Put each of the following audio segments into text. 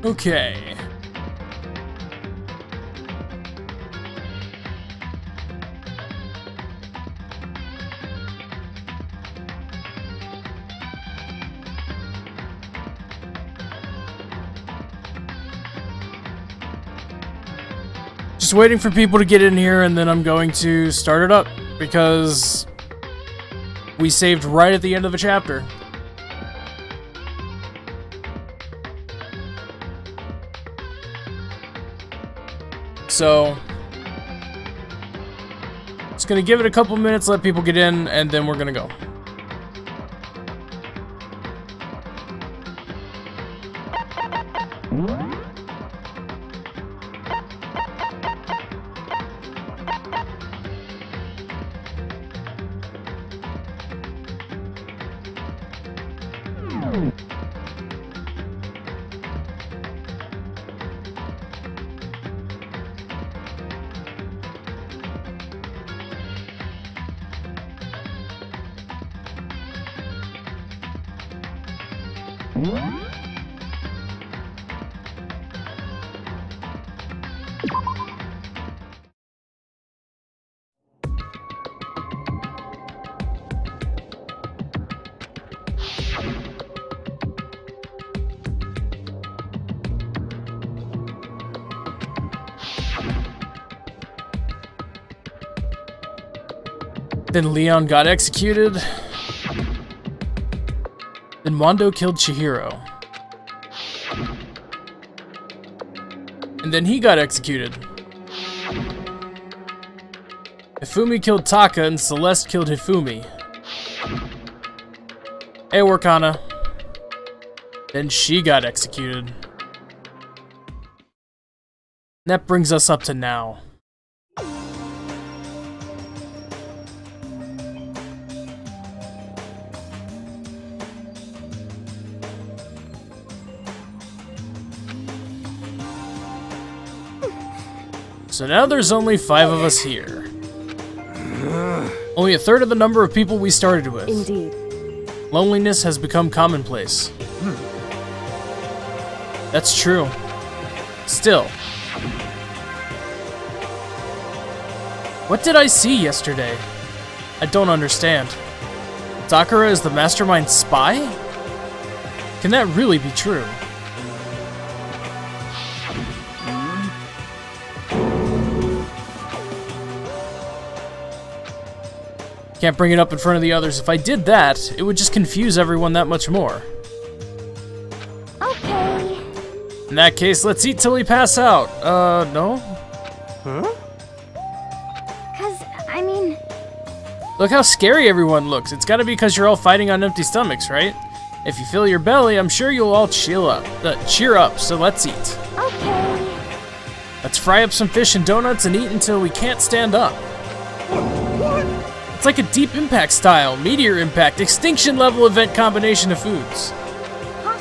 Okay. Just waiting for people to get in here, and then I'm going to start it up, because we saved right at the end of the chapter. So, just gonna give it a couple minutes, let people get in, and then we're gonna go. Then Leon got executed. Then Wando killed Chihiro. And then he got executed. Hifumi killed Taka and Celeste killed Hifumi. Hey, Workana. Then she got executed. And that brings us up to now. So now there's only 5 of us here. Only a third of the number of people we started with. Indeed. Loneliness has become commonplace. That's true. Still. What did I see yesterday? I don't understand. Sakura is the mastermind spy? Can that really be true? Can't bring it up in front of the others. If I did that, it would just confuse everyone that much more. Okay. In that case, let's eat till we pass out. No? Huh? I mean... Look how scary everyone looks. It's gotta be because you're all fighting on empty stomachs, right? If you fill your belly, I'm sure you'll all cheer up, so let's eat. Okay. Let's fry up some fish and donuts and eat until we can't stand up. It's like a deep impact style, meteor impact, extinction level event combination of foods. Huh?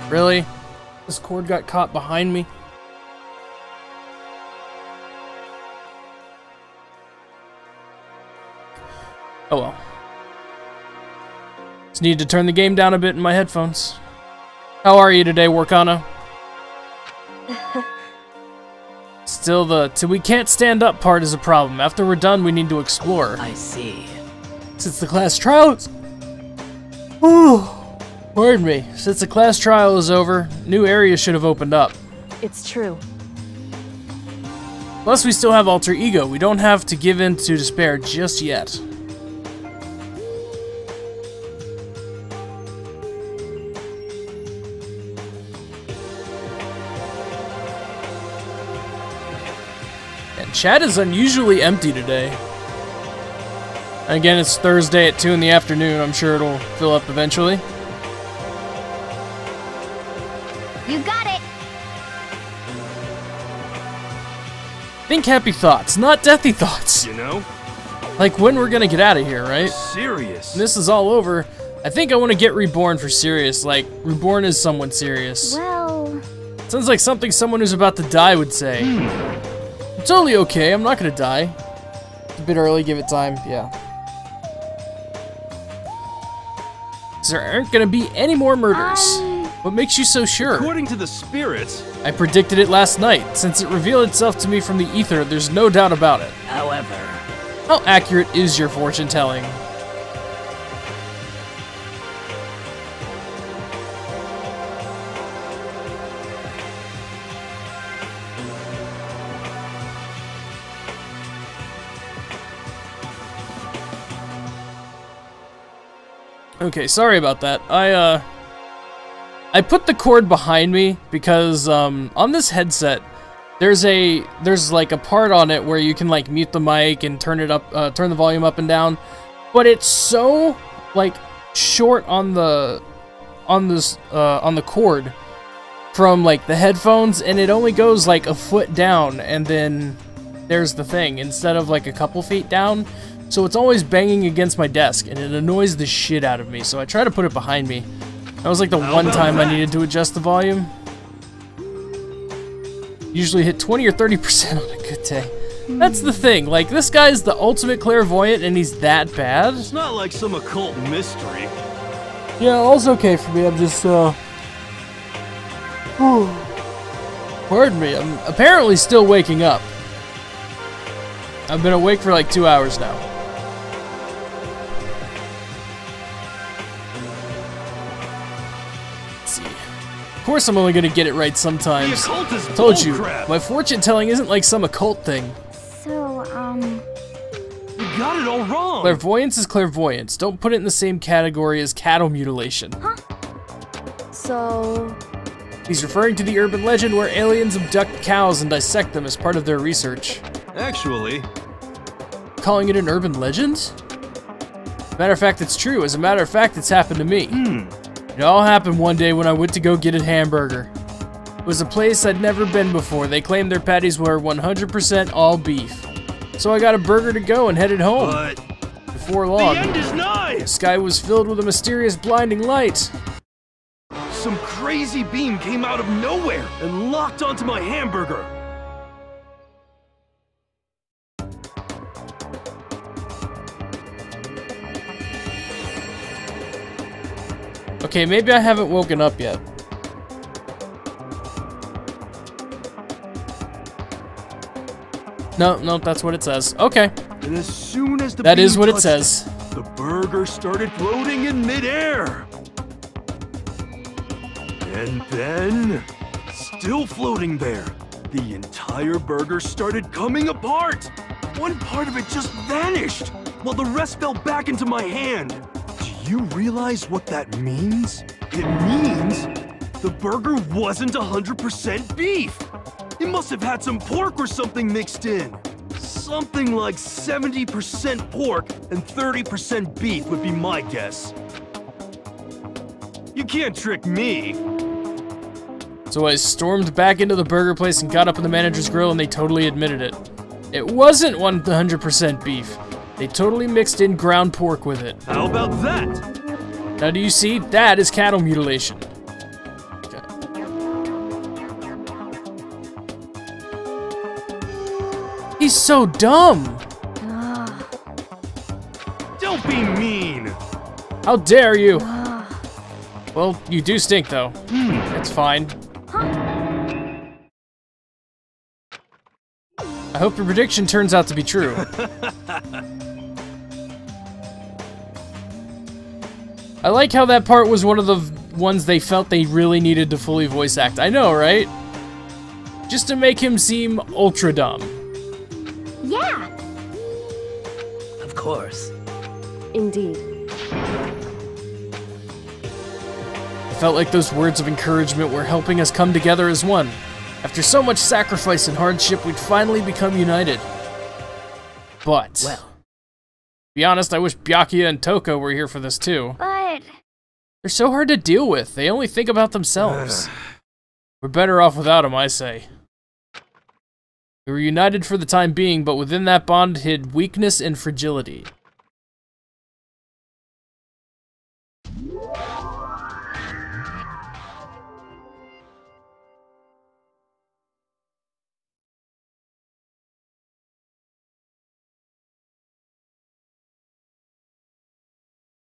Really? This cord got caught behind me? Oh well. Just need to turn the game down a bit in my headphones. How are you today, Workana? Still, the till we can't stand up part is a problem. After we're done, we need to explore. I see. Since the class trials... Whew. Pardon me. Since the class trial is over, new areas should have opened up. It's true. Plus, we still have Alter Ego. We don't have to give in to despair just yet. And chat is unusually empty today. Again, it's Thursday at 2 in the afternoon. I'm sure it'll fill up eventually. You got it. Think happy thoughts, not deathy thoughts. You know? Like when we're gonna get out of here, right? Serious. When this is all over, I think I want to get reborn for serious. Like, reborn as someone serious. Well... Sounds like something someone who's about to die would say. I'm totally okay, I'm not gonna die. It's a bit early, give it time, yeah. There aren't gonna be any more murders. What makes you so sure? According to the spirits... I predicted it last night. Since it revealed itself to me from the ether, there's no doubt about it. However... How accurate is your fortune telling? Okay, sorry about that. I put the cord behind me because on this headset there's like a part on it where you can like mute the mic and turn it up, turn the volume up and down, but it's so like short on the cord from like the headphones, and it only goes like a foot down, and then there's the thing instead of like a couple feet down. So it's always banging against my desk, and it annoys the shit out of me, so I try to put it behind me. That was like the one time I needed to adjust the volume. Usually hit 20 or 30% on a good day. That's the thing, like this guy's the ultimate clairvoyant and he's that bad? It's not like some occult mystery. Yeah, all's okay for me, I'm just, pardon me, I'm apparently still waking up. I've been awake for like 2 hours now. Of course I'm only gonna get it right sometimes. The occult is Told you, bullcrap. my fortune telling isn't like some occult thing. So, You got it all wrong. Clairvoyance is clairvoyance. Don't put it in the same category as cattle mutilation. Huh? So... He's referring to the urban legend where aliens abduct cows and dissect them as part of their research. Actually... Calling it an urban legend? Matter of fact, it's true. As a matter of fact, it's happened to me. It all happened one day when I went to go get a hamburger. It was a place I'd never been before. They claimed their patties were 100% all beef. So I got a burger to go and headed home. But... Before long, the end is nigh! the sky was filled with a mysterious blinding light. Some crazy beam came out of nowhere and locked onto my hamburger. Okay, maybe I haven't woken up yet. No, that's what it says. Okay. And as soon as the That beam is what it touched says. the burger started floating in midair. And then, still floating there, the entire burger started coming apart. One part of it just vanished, while the rest fell back into my hand. Do you realize what that means? It means the burger wasn't 100% beef. It must have had some pork or something mixed in. Something like 70% pork and 30% beef would be my guess. You can't trick me. So I stormed back into the burger place and got up in the manager's grill, and they totally admitted it. It wasn't 100% beef. They totally mixed in ground pork with it. How about that? Now do you see? That is cattle mutilation. Okay. He's so dumb! Don't be mean. How dare you! Well, you do stink though. It's fine. I hope your prediction turns out to be true. I like how that part was one of the ones they felt they really needed to fully voice act. I know, right? Just to make him seem ultra dumb. Yeah, Of course. indeed. I felt like those words of encouragement were helping us come together as one. After so much sacrifice and hardship, we'd finally become united. But, Well, to be honest, I wish Byakuya and Toko were here for this too. But They're so hard to deal with. They only think about themselves. We're better off without them, I say. We were united for the time being, but within that bond hid weakness and fragility.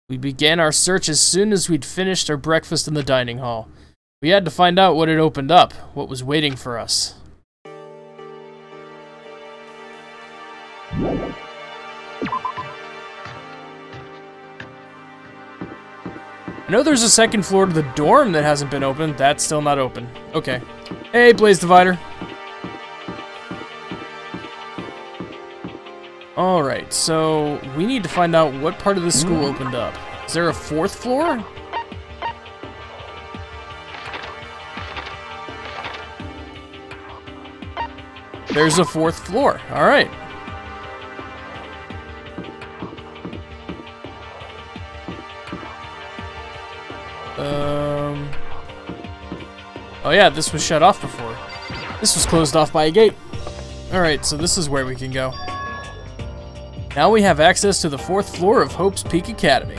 We began our search as soon as we'd finished our breakfast in the dining hall. We had to find out what had opened up, what was waiting for us. I know there's a second floor to the dorm that hasn't been opened. That's still not open. Okay. Hey, Blaze Divider. Alright, so we need to find out what part of the school opened up. Is there a fourth floor? There's a fourth floor. Alright. Oh yeah, this was shut off before. This was closed off by a gate. Alright, so this is where we can go. Now we have access to the fourth floor of Hope's Peak Academy.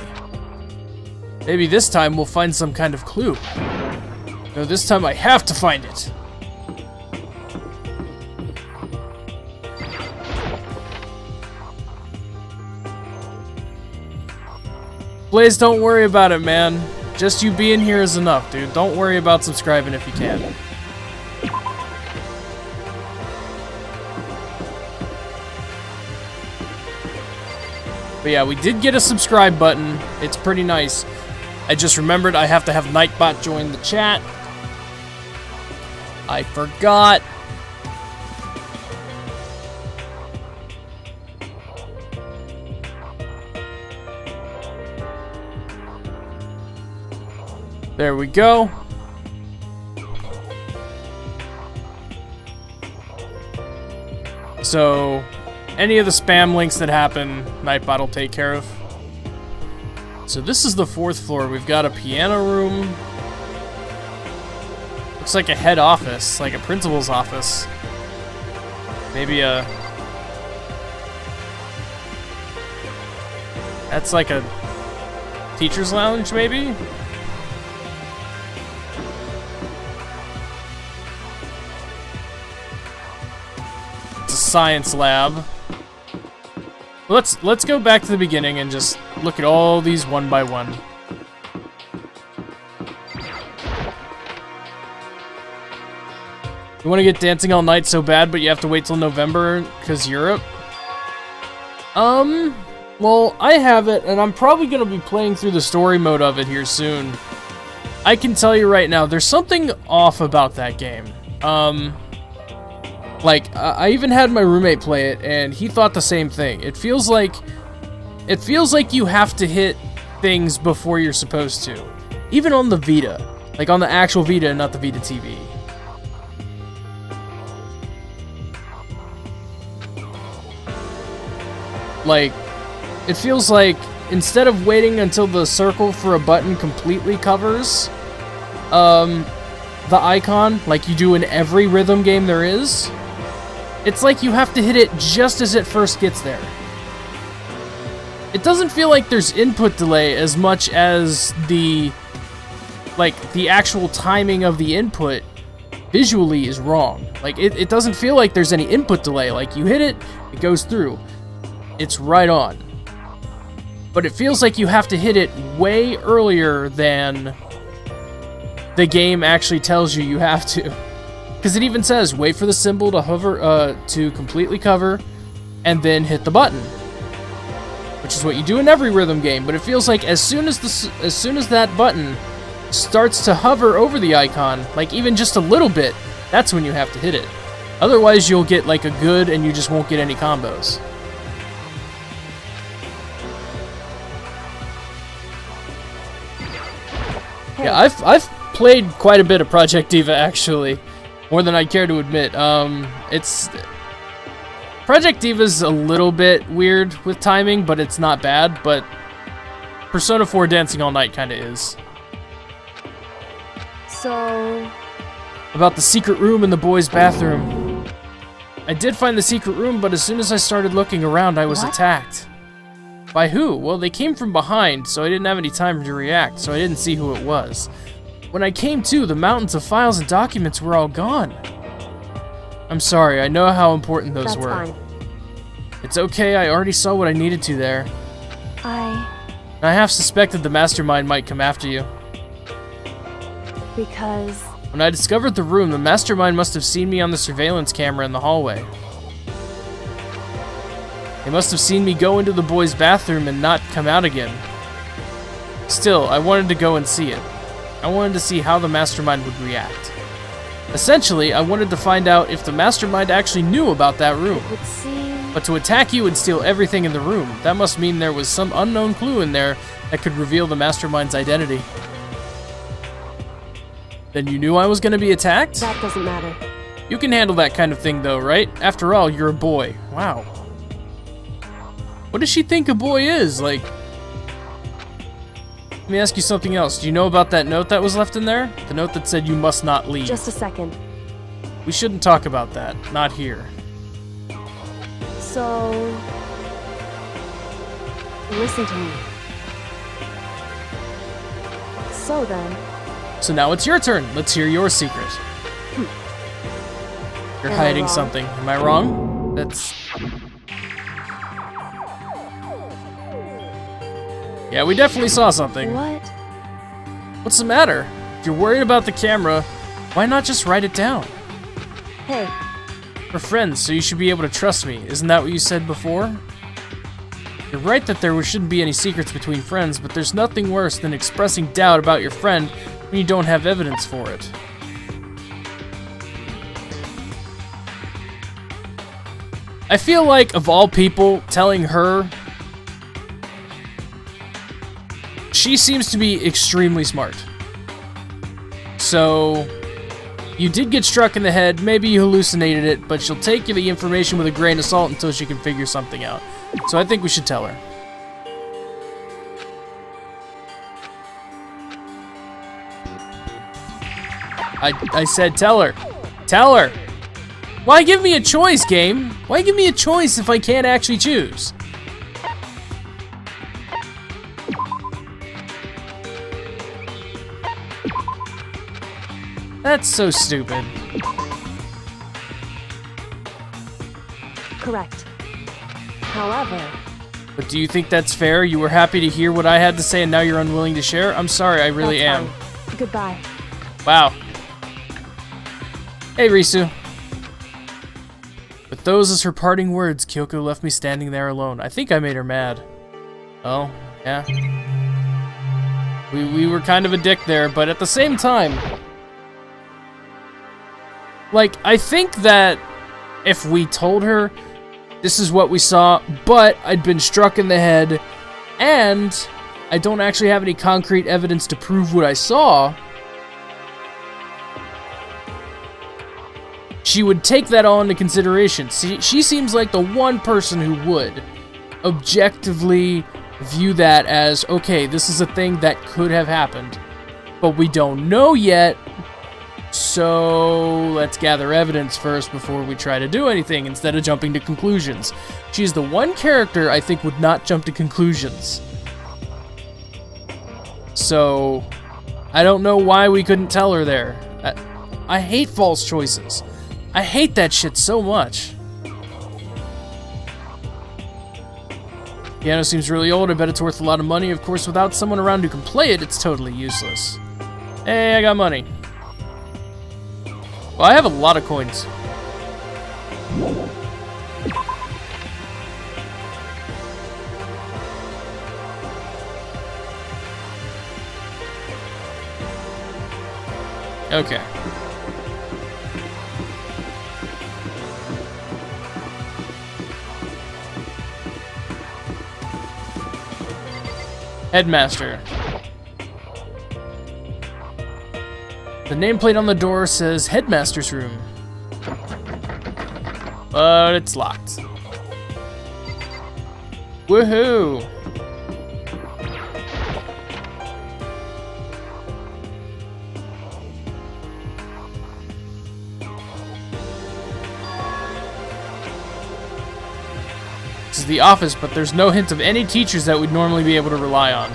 Maybe this time we'll find some kind of clue. No, this time I have to find it. Blaze, don't worry about it, man. Just you being here is enough, dude. Don't worry about subscribing if you can. But yeah, we did get a subscribe button. It's pretty nice. I just remembered I have to have Nightbot join the chat. I forgot. There we go. So, any of the spam links that happen, Nightbot will take care of. So this is the fourth floor. We've got a piano room. Looks like a head office, like a principal's office. Maybe a... That's like a teacher's lounge, maybe? Science lab. Let's go back to the beginning and just look at all these one by one. You want to get Dancing All Night so bad, but you have to wait till November because Europe? Well, I have it, and I'm probably going to be playing through the story mode of it here soon. I can tell you right now, there's something off about that game. Like, I even had my roommate play it, and he thought the same thing. It feels like you have to hit things before you're supposed to. Even on the Vita. Like, on the actual Vita and not the Vita TV. Like, it feels like, instead of waiting until the circle for a button completely covers, the icon, like you do in every rhythm game there is, it's like you have to hit it just as it first gets there. It doesn't feel like there's input delay as much as the actual timing of the input visually is wrong. Like, it doesn't feel like there's any input delay. Like, you hit it, it goes through. It's right on. But it feels like you have to hit it way earlier than the game actually tells you have to. Because it even says, wait for the symbol to hover, to completely cover, and then hit the button. Which is what you do in every rhythm game, but it feels like as soon as that button starts to hover over the icon, like even just a little bit, that's when you have to hit it. Otherwise, you'll get like a good and you just won't get any combos. Hey. Yeah, I've played quite a bit of Project Diva actually, more than I care to admit. Project Diva's a little bit weird with timing, but it's not bad. But Persona 4 Dancing All Night kind of is. So... About the secret room in the boys' bathroom. I did find the secret room, but as soon as I started looking around, I was attacked. By who? Well, they came from behind, so I didn't have any time to react, so I didn't see who it was. When I came to, the mountains of files and documents were all gone. I'm sorry, I know how important those were. That's fine. It's okay, I already saw what I needed to there. I half suspected the mastermind might come after you. Because... When I discovered the room, the mastermind must have seen me on the surveillance camera in the hallway. They must have seen me go into the boys' bathroom and not come out again. Still, I wanted to go and see it. I wanted to see how the mastermind would react. Essentially, I wanted to find out if the mastermind actually knew about that room. But to attack you and steal everything in the room, that must mean there was some unknown clue in there that could reveal the mastermind's identity. Then you knew I was going to be attacked? That doesn't matter. You can handle that kind of thing though, right? After all, you're a boy. Wow. What does she think a boy is? Like... Let me ask you something else. Do you know about that note that was left in there? The note that said you must not leave. Just a second. We shouldn't talk about that. Not here. So... Listen to me. So then... So now it's your turn. Let's hear your secret. You're hiding something. Am I wrong? That's... Yeah, we definitely saw something. What? What's the matter? If you're worried about the camera, why not just write it down? Hey. We're friends, so you should be able to trust me. Isn't that what you said before? You're right that there shouldn't be any secrets between friends, but there's nothing worse than expressing doubt about your friend when you don't have evidence for it. I feel like, of all people, telling her... She seems to be extremely smart. So, you did get struck in the head, maybe you hallucinated it, but she'll take the information with a grain of salt until she can figure something out. So I think we should tell her. I said tell her. Tell her! Why give me a choice, game? Why give me a choice if I can't actually choose? That's so stupid. Correct. However... But do you think that's fair? You were happy to hear what I had to say and now you're unwilling to share? I'm sorry, I really am. Fine. Goodbye. Wow. Hey, Risu. With those as her parting words, Kyoko left me standing there alone. I think I made her mad. Oh, yeah. We were kind of a dick there, but at the same time... Like, I think that if we told her this is what we saw, but I'd been struck in the head, and I don't actually have any concrete evidence to prove what I saw, she would take that all into consideration. See, she seems like the one person who would objectively view that as, okay, this is a thing that could have happened, but we don't know yet, so let's gather evidence first before we try to do anything instead of jumping to conclusions. She's the one character I think would not jump to conclusions. So, I don't know why we couldn't tell her there. I hate false choices. I hate that shit so much. Piano seems really old. I bet it's worth a lot of money. Of course, without someone around who can play it, it's totally useless. Hey, I got money. Well, I have a lot of coins. Okay. Headmaster. The nameplate on the door says Headmaster's room. But it's locked. Woohoo! This is the office, but there's no hint of any teachers that we'd normally be able to rely on.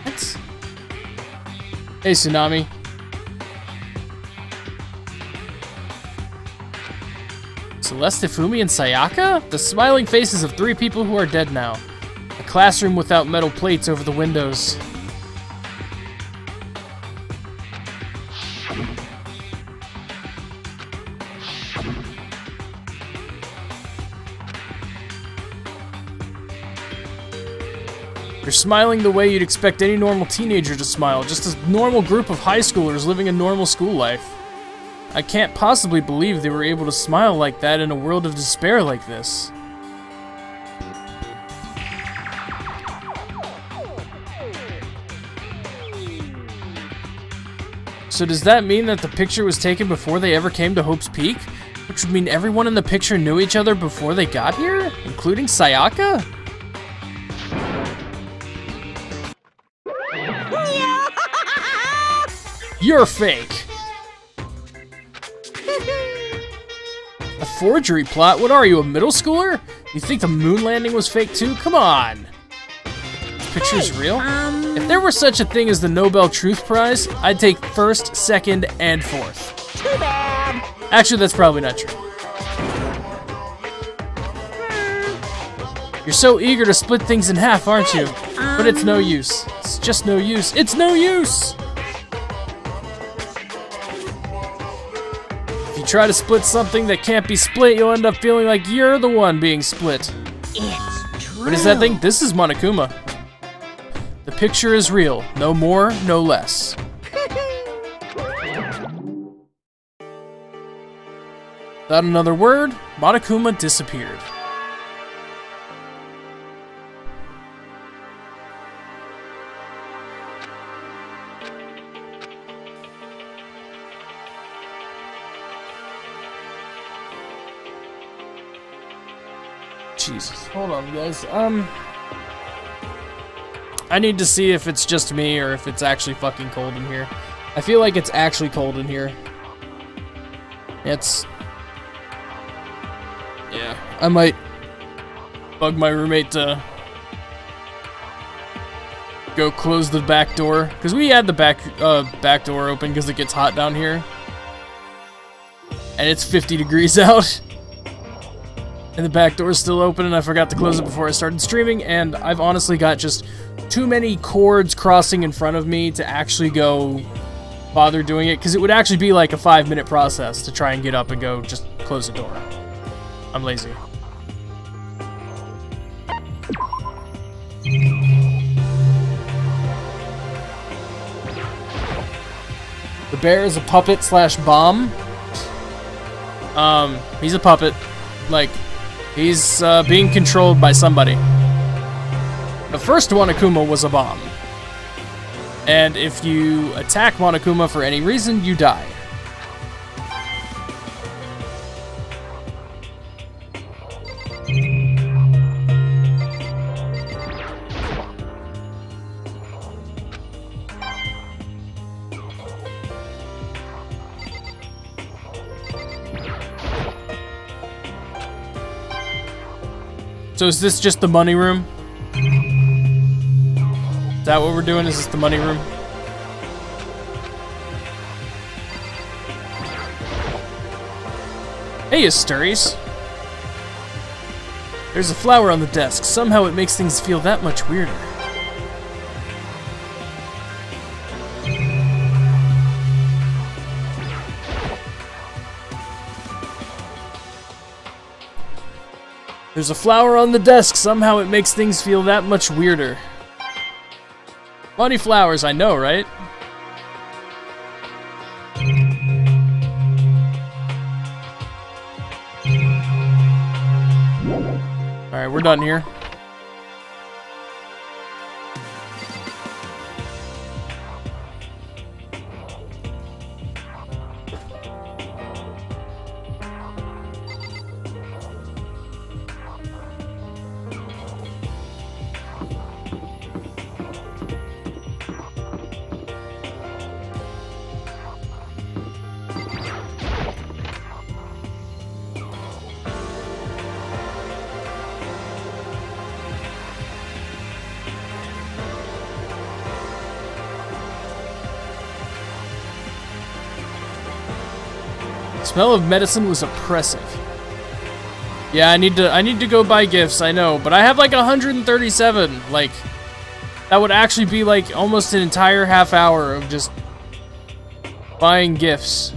What? Hey, Tsunami. Celeste, Fumi, and Sayaka? The smiling faces of 3 people who are dead now. A classroom without metal plates over the windows. They're smiling the way you'd expect any normal teenager to smile, just a normal group of high schoolers living a normal school life. I can't possibly believe they were able to smile like that in a world of despair like this. So does that mean that the picture was taken before they ever came to Hope's Peak? Which would mean everyone in the picture knew each other before they got here? Including Sayaka? You're fake! A forgery plot? What are you, a middle schooler? You think the moon landing was fake too? Come on! This picture's real? If there were such a thing as the Nobel Truth Prize, I'd take first, second, and fourth. Too bad. Actually, that's probably not true. You're so eager to split things in half, aren't you? But it's no use. It's just no use. It's no use! If you try to split something that can't be split, you'll end up feeling like you're the one being split. It's true. What is that thing? This is Monokuma. The picture is real. No more, no less. Without another word, Monokuma disappeared. Jesus, hold on, guys. I need to see if it's just me or if it's actually fucking cold in here. I feel like it's actually cold in here. Yeah, I might bug my roommate to go close the back door, because we had the back door open because it gets hot down here. And it's 50 degrees out. And the back door is still open, and I forgot to close it before I started streaming, and I've honestly got just too many cords crossing in front of me to actually go bother doing it, because it would actually be like a 5-minute process to try and get up and go just close the door. I'm lazy. The bear is a puppet slash bomb. He's a puppet. Like, he's being controlled by somebody. The first Monokuma was a bomb. And if you attack Monokuma for any reason, you die. So is this just the money room? Is that what we're doing? Is this the money room? Hey, Asturies. There's a flower on the desk. Somehow it makes things feel that much weirder. There's a flower on the desk. Somehow it makes things feel that much weirder. Funny flowers, I know, right? Alright, we're done here. Smell of medicine was oppressive. Yeah, I need to go buy gifts, I know, but I have like 137. Like, that would actually be like almost an entire half hour of just buying gifts.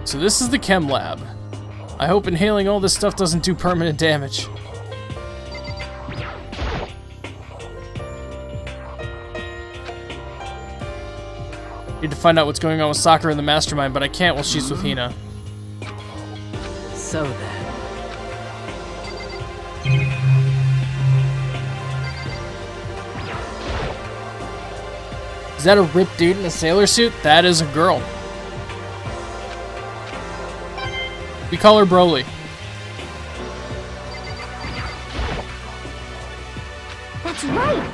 So this is the chem lab. I hope inhaling all this stuff doesn't do permanent damage. Need to find out what's going on with Sakura in the mastermind, but I can't while she's with Hina. So then. Is that a ripped dude in a sailor suit? That is a girl. We call her Broly. That's right.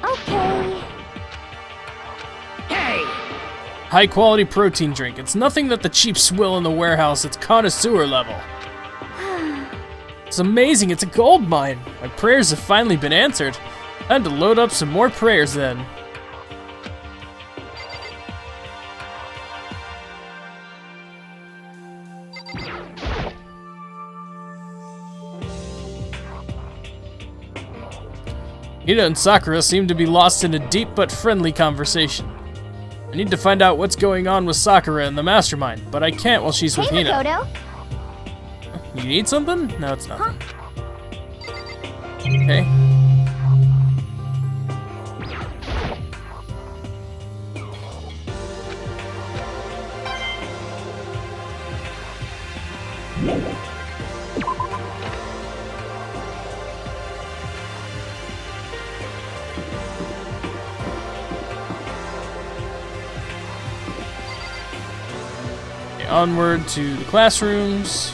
Okay. Hey! High quality protein drink. It's nothing that the cheap swill in the warehouse. It's connoisseur level. It's amazing. It's a gold mine. My prayers have finally been answered. Time to load up some more prayers then. Hina and Sakura seem to be lost in a deep but friendly conversation. I need to find out what's going on with Sakura and the mastermind, but I can't while she's with Hey, Hina. Makoto. You need something? No, it's nothing. Okay. Onward to the classrooms.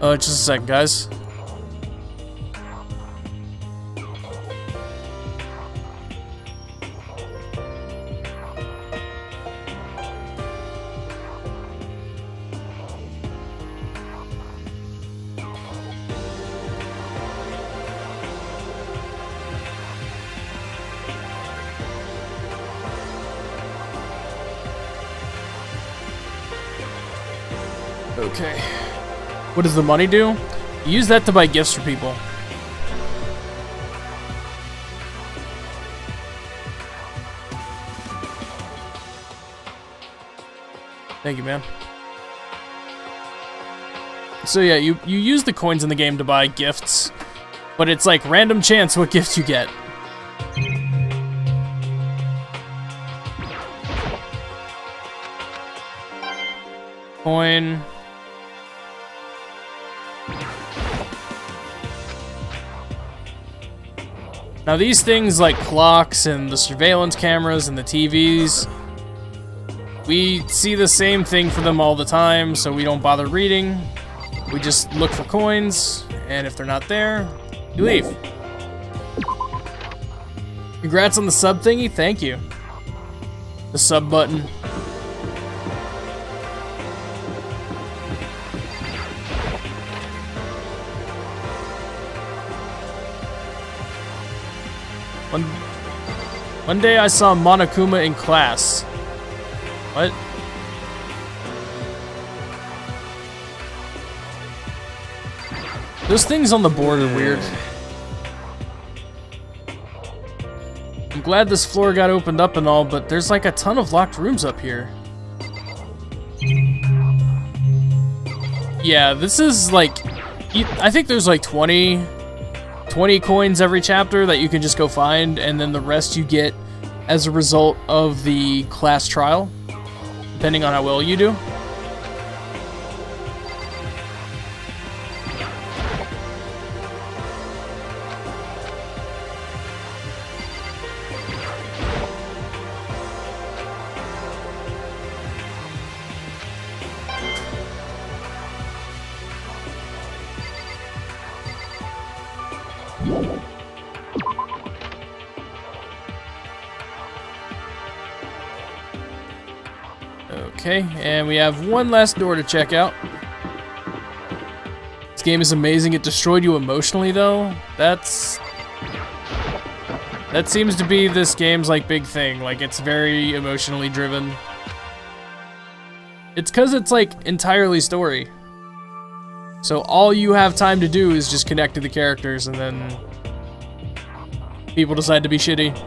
Oh, just a second, guys. Okay. What does the money do? You use that to buy gifts for people. Thank you, man. So yeah, you use the coins in the game to buy gifts, but it's like random chance what gift you get. Coin. Now these things like clocks and the surveillance cameras and the TVs, we see the same thing for them all the time, so we don't bother reading. We just look for coins, and if they're not there, you leave. Congrats on the sub thingy, thank you. The sub button. One day I saw Monokuma in class. What? Those things on the board are weird. I'm glad this floor got opened up and all, but there's like a ton of locked rooms up here. Yeah, this is like... I think there's like 20 coins every chapter that you can just go find, and then the rest you get as a result of the class trial, depending on how well you do. Okay, and we have one last door to check out. This game is amazing. It destroyed you emotionally, though. That seems to be this game's like big thing. Like, it's very emotionally driven. It's because it's like entirely story. So all you have time to do is just connect to the characters, and then people decide to be shitty.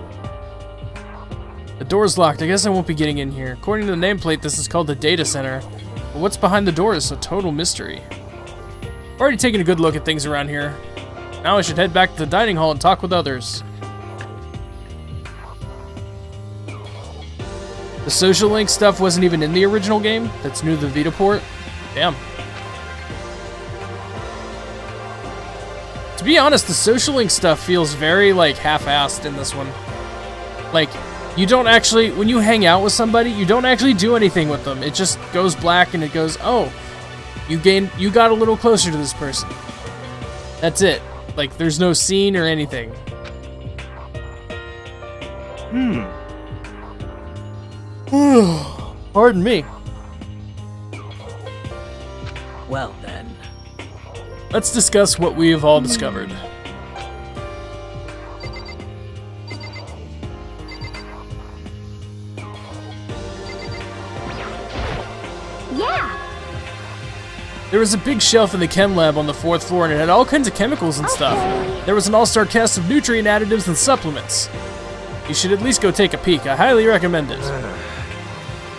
The door's locked. I guess I won't be getting in here. According to the nameplate, this is called the data center. But what's behind the door is a total mystery. I've already taken a good look at things around here. Now I should head back to the dining hall and talk with others. The social link stuff wasn't even in the original game. That's new to the Vita port. Damn. To be honest, the social link stuff feels very, like, half-assed in this one. Like, you don't actually, when you hang out with somebody, you don't actually do anything with them. It just goes black and it goes, oh, you got a little closer to this person. That's it. Like, there's no scene or anything. Pardon me. Well then. Let's discuss what we have all discovered. Yeah! There was a big shelf in the chem lab on the 4th floor, and it had all kinds of chemicals and stuff. There was an all-star cast of nutrient additives and supplements. You should at least go take a peek. I highly recommend it.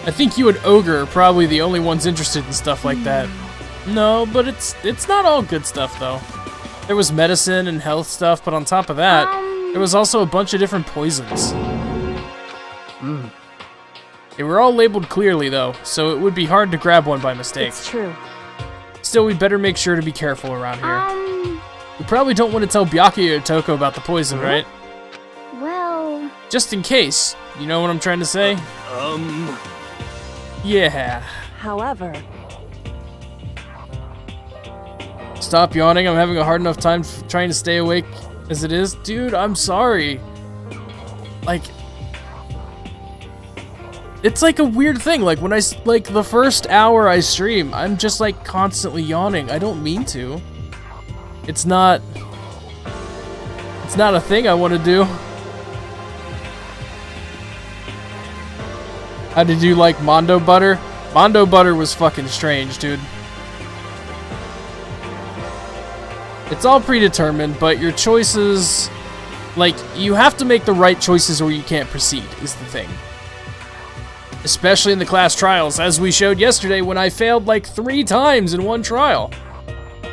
I think you and Ogre are probably the only ones interested in stuff like that. No, but it's not all good stuff, though. There was medicine and health stuff, but on top of that, there was also a bunch of different poisons. They were all labeled clearly, though, so it would be hard to grab one by mistake. It's true. Still, we better make sure to be careful around here. We probably don't want to tell Byakuya or Toko about the poison, right? Well... Just in case. You know what I'm trying to say? Yeah. However... Stop yawning. I'm having a hard enough time trying to stay awake as it is. Dude, I'm sorry. Like... It's like a weird thing. Like, when the first hour I stream, I'm just, like, constantly yawning. I don't mean to. It's not a thing I want to do. How did you like Mondo Butter? Mondo Butter was fucking strange, dude. It's all predetermined, but your choices... Like, you have to make the right choices or you can't proceed, is the thing. Especially in the class trials, as we showed yesterday when I failed like 3 times in one trial.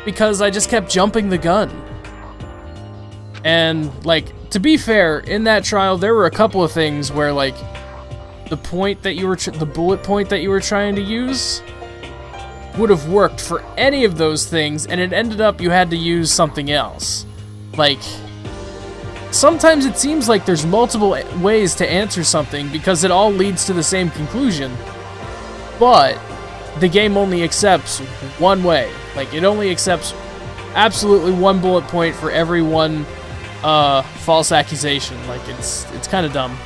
Because I just kept jumping the gun. And, like, to be fair, in that trial, there were a couple of things where, like, the point that you were, the bullet point that you were trying to use would have worked for any of those things, and it ended up you had to use something else. Like, sometimes it seems like there's multiple ways to answer something because it all leads to the same conclusion, but the game only accepts one way. Like, it only accepts absolutely one bullet point for every one false accusation. Like, it's kind of dumb.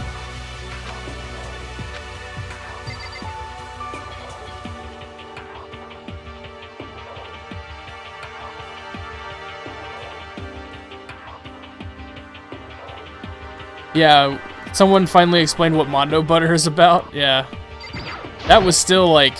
Yeah, someone finally explained what Mondo Butter is about. Yeah. That was still, like...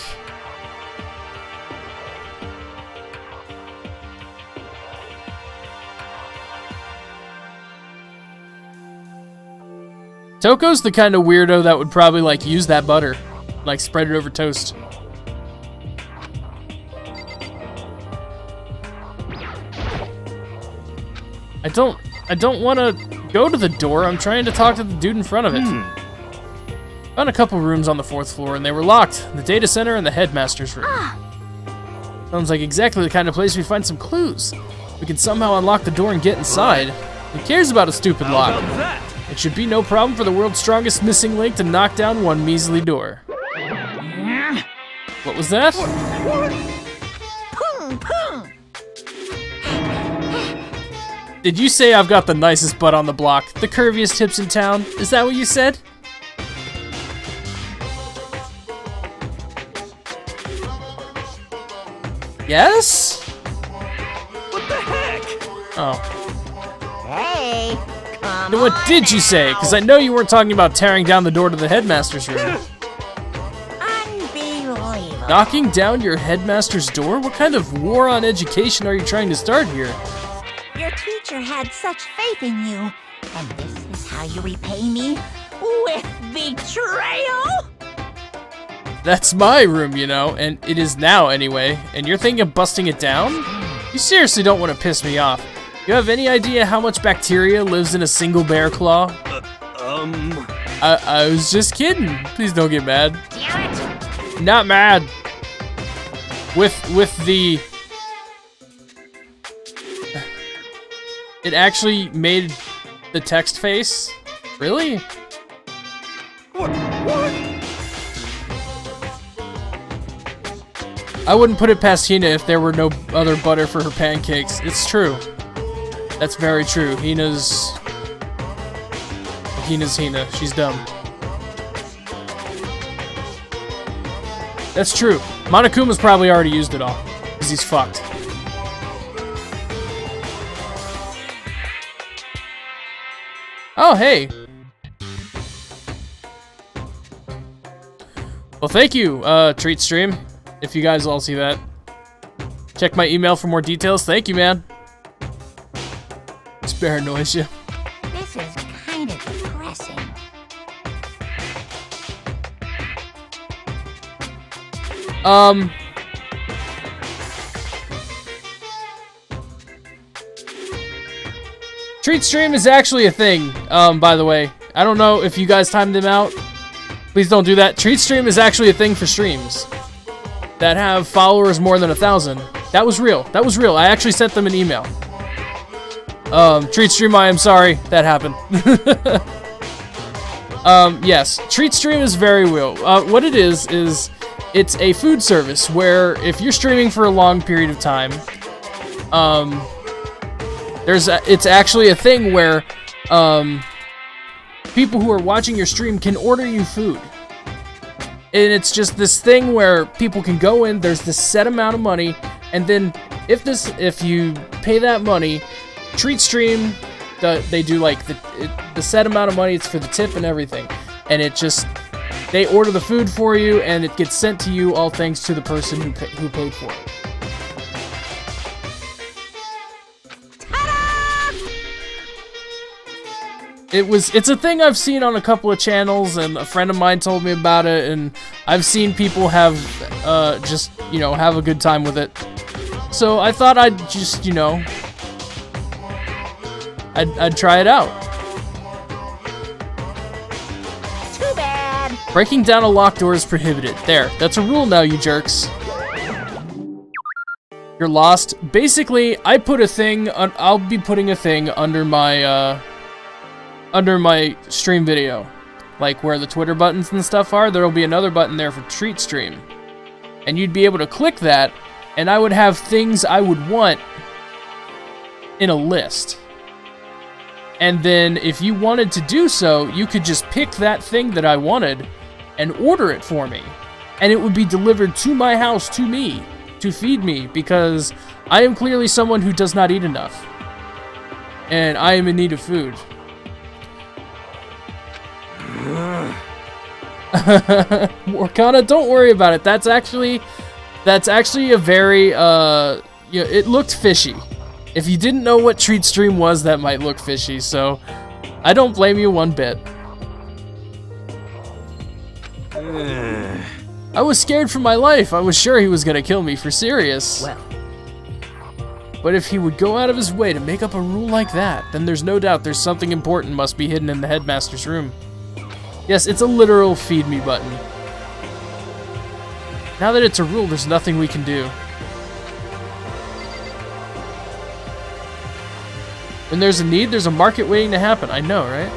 Toko's the kind of weirdo that would probably, like, use that butter. Like, spread it over toast. I don't want to go to the door. I'm trying to talk to the dude in front of it. Found a couple rooms on the 4th floor, and they were locked. The data center and the headmaster's room. Sounds like exactly the kind of place we find some clues. We can somehow unlock the door and get inside. Who cares about a stupid lock? It should be no problem for the world's strongest missing link to knock down one measly door. What was that? Did you say I've got the nicest butt on the block? The curviest hips in town? Is that what you said? Yes? What the heck? Oh. Hey, come Then what on did you say? now. Because I know you weren't talking about tearing down the door to the headmaster's room. Unbelievable. Knocking down your headmaster's door? What kind of war on education are you trying to start here? Your teacher had such faith in you, and this is how you repay me? With betrayal? That's my room, you know, and it is now anyway. And you're thinking of busting it down? You seriously don't want to piss me off. You have any idea how much bacteria lives in a single bear claw? I was just kidding. Please don't get mad. Damn it. Not mad. With the... It actually made the text face? Really? What? I wouldn't put it past Hina if there were no other butter for her pancakes. It's true. That's very true. Hina's Hina. She's dumb. That's true. Monokuma's probably already used it all. Because he's fucked. Oh, hey. Well, thank you, Treat Stream. If you guys all see that. Check my email for more details. Thank you, man. Just paranoids you. This is kind of depressing. Treat Stream is actually a thing, by the way. I don't know if you guys timed them out. Please don't do that. Treat Stream is actually a thing for streams that have followers more than 1,000. That was real. That was real. I actually sent them an email. Treat Stream, I am sorry that happened. Yes, Treat Stream is very real. What it is it's a food service where if you're streaming for a long period of time, it's actually a thing where people who are watching your stream can order you food. And it's just this thing where people can go in, there's this set amount of money, and then if you pay that money, Treat Stream, they do like the set amount of money, it's for the tip and everything. And it just, they order the food for you and it gets sent to you, all thanks to the person who paid for it. It's a thing I've seen on a couple of channels, and a friend of mine told me about it, and I've seen people have, just, you know, have a good time with it. So I thought I'd just, you know, I'd try it out. Too bad. Breaking down a locked door is prohibited. There, that's a rule now, you jerks. You're lost. Basically, I put a thing, I'll be putting a thing under my stream video. Like where the Twitter buttons and stuff are, there'll be another button there for Treat Stream. And you'd be able to click that, and I would have things I would want in a list. And then if you wanted to do so, you could just pick that thing that I wanted and order it for me. And it would be delivered to my house, to me, to feed me, because I am clearly someone who does not eat enough. And I am in need of food. Morgana, don't worry about it. That's actually a very, you know, it looked fishy. If you didn't know what Treat Stream was, that might look fishy, so I don't blame you one bit. I was scared for my life. I was sure he was gonna kill me for serious. Well, But if he would go out of his way to make up a rule like that, then there's no doubt there's something important must be hidden in the headmaster's room. Yes, it's a literal feed me button. Now that it's a rule, there's nothing we can do. When there's a need, there's a market waiting to happen. I know, right?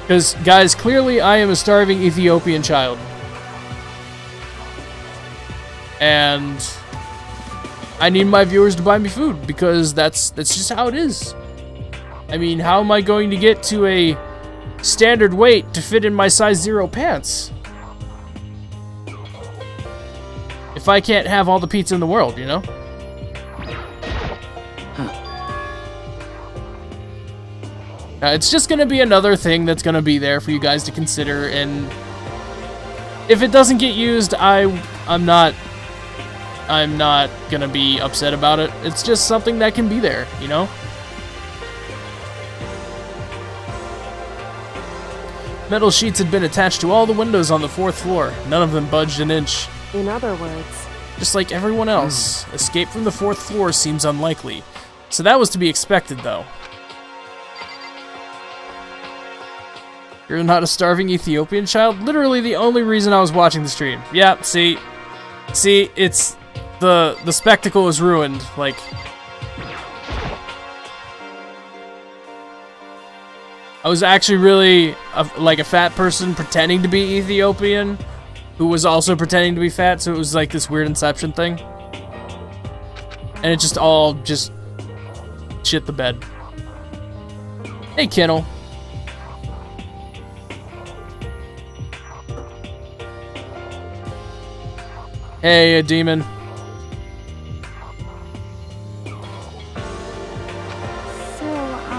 Because, guys, clearly I am a starving Ethiopian child. And I need my viewers to buy me food, because that's just how it is. I mean, how am I going to get to a standard weight to fit in my size 0 pants? If I can't have all the pizza in the world, you know? It's just gonna be another thing that's gonna be there for you guys to consider, and if it doesn't get used, I'm not gonna be upset about it. It's just something that can be there, you know? Metal sheets had been attached to all the windows on the 4th floor. None of them budged an inch. In other words, Just like everyone else, escape from the 4th floor seems unlikely. So that was to be expected, though. You're not a starving Ethiopian child? Literally the only reason I was watching the stream. Yeah, see, it's the spectacle is ruined. Like, I was actually really like a fat person pretending to be Ethiopian, who was also pretending to be fat. So it was like this weird Inception thing, and it just all shit the bed. Hey, Kennel. Hey, a demon.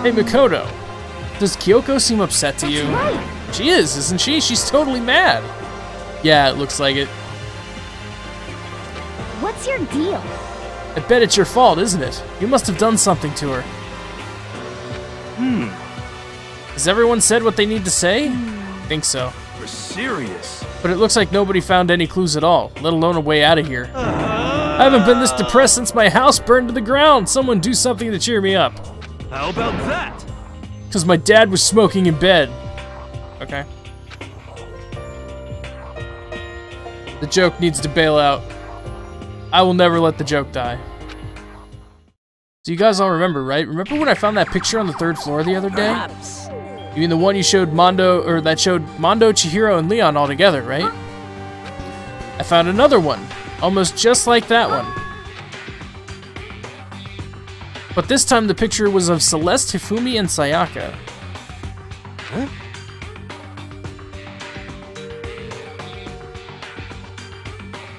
Hey, Makoto. Does Kyoko seem upset to you? right. She is, isn't she? She's totally mad. Yeah, it looks like it. What's your deal? I bet it's your fault, isn't it? You must have done something to her. Has everyone said what they need to say? I think so. You're serious? But it looks like nobody found any clues at all, let alone a way out of here. I haven't been this depressed since my house burned to the ground. Someone do something to cheer me up. How about that? Because my dad was smoking in bed. Okay. The joke needs to bail out. I will never let the joke die. So you guys all remember, right? Remember when I found that picture on the 3rd floor the other day? perhaps. You mean the one you showed Mondo, or that showed Mondo, Chihiro, and Leon all together, right? I found another one, almost just like that one. But this time the picture was of Celeste, Hifumi, and Sayaka. Huh?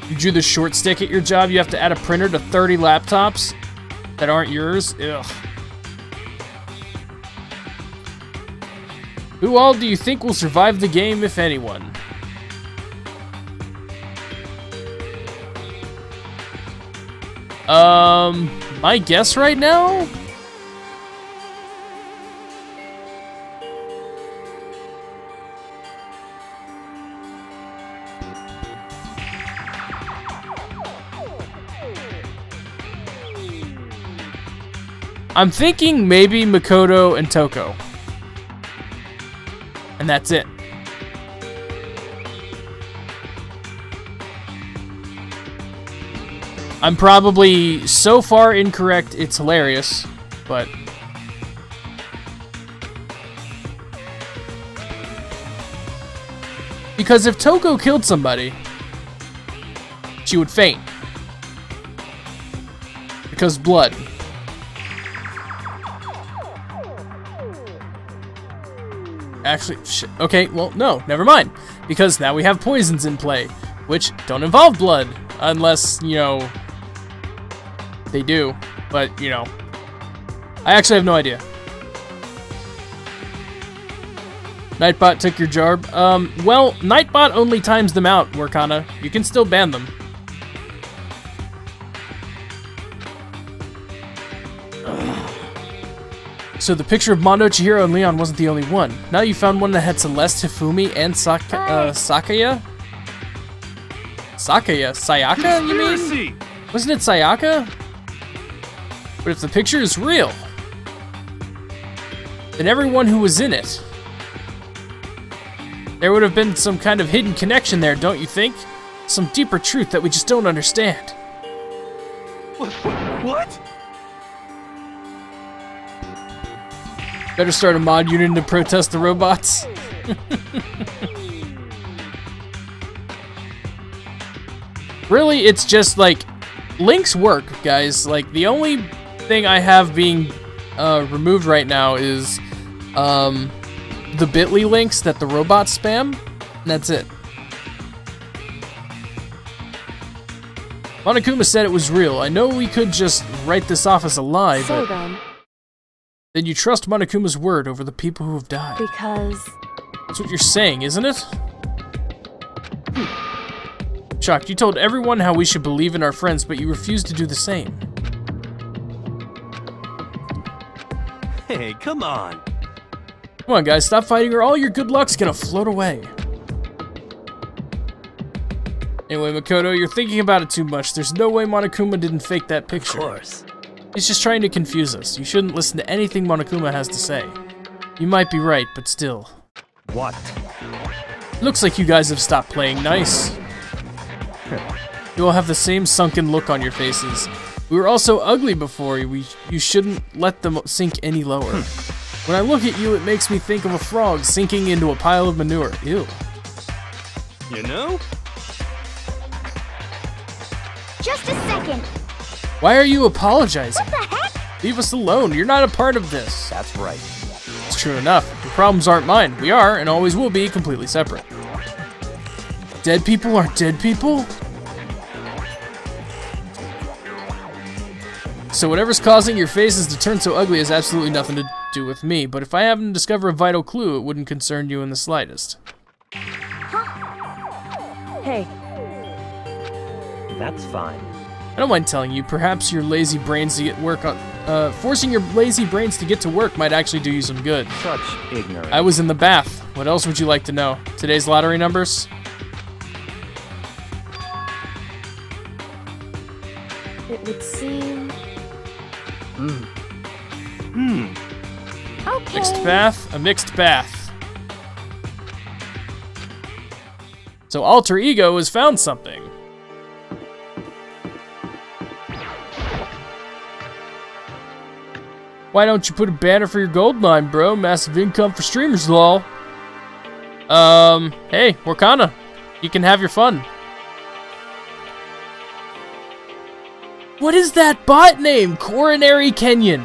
You drew the short stick at your job, you have to add a printer to 30 laptops that aren't yours? Ugh. Who all do you think will survive the game, if anyone? My guess right now? I'm thinking maybe Makoto and Toko. And that's it. I'm probably so far incorrect, it's hilarious, but... Because if Toko killed somebody, she would faint. Because blood. Actually, okay, well, no, never mind. Because now we have poisons in play, which don't involve blood, unless, you know, they do. But, you know, I actually have no idea. Nightbot took your job. Well, Nightbot only times them out, Workana. You can still ban them. So the picture of Mondo, Chihiro, and Leon wasn't the only one. Now you found one that had Celeste, Hifumi, and Sakaya? Sayaka, you mean? Wasn't it Sayaka? But if the picture is real, then everyone who was in it, there would have been some kind of hidden connection there, don't you think? Some deeper truth that we just don't understand. What? Better start a mod unit to protest the robots. Really, it's just like links work, guys. Like the only thing I have being removed right now is the bit.ly links that the robots spam, and that's it. Monokuma said it was real. I know we could just write this off as a lie, So but then you trust Monokuma's word over the people who have died. because That's what you're saying, isn't it? Chuck, you told everyone how we should believe in our friends, but you refused to do the same. Hey, come on. Come on, guys, stop fighting or all your good luck's gonna float away. Anyway, Makoto, you're thinking about it too much. There's no way Monokuma didn't fake that Of picture. course. He's just trying to confuse us. You shouldn't listen to anything Monokuma has to say. You might be right, but still. What? Looks like you guys have stopped playing nice. You all have the same sunken look on your faces. We were all so ugly before, you shouldn't let them sink any lower. When I look at you, it makes me think of a frog sinking into a pile of manure. Ew. You know? just a second. Why are you apologizing? What the heck? Leave us alone. You're not a part of this. That's right. It's true enough. Your problems aren't mine. We are, and always will be, completely separate. Dead people aren't dead people? So whatever's causing your faces to turn so ugly has absolutely nothing to do with me, but if I happen to discover a vital clue, it wouldn't concern you in the slightest. Hey, That's fine. I don't mind telling you, perhaps your lazy brains to get work on, forcing your lazy brains to get to work might actually do you some good. Such ignorance. I was in the bath. What else would you like to know? Today's lottery numbers? it would seem. Okay. Mixed bath, a mixed bath. So Alter Ego has found something. Why don't you put a banner for your gold line, bro? Massive income for streamers, lol. Hey, Wakana, you can have your fun. What is that bot name? Coronary Kenyon.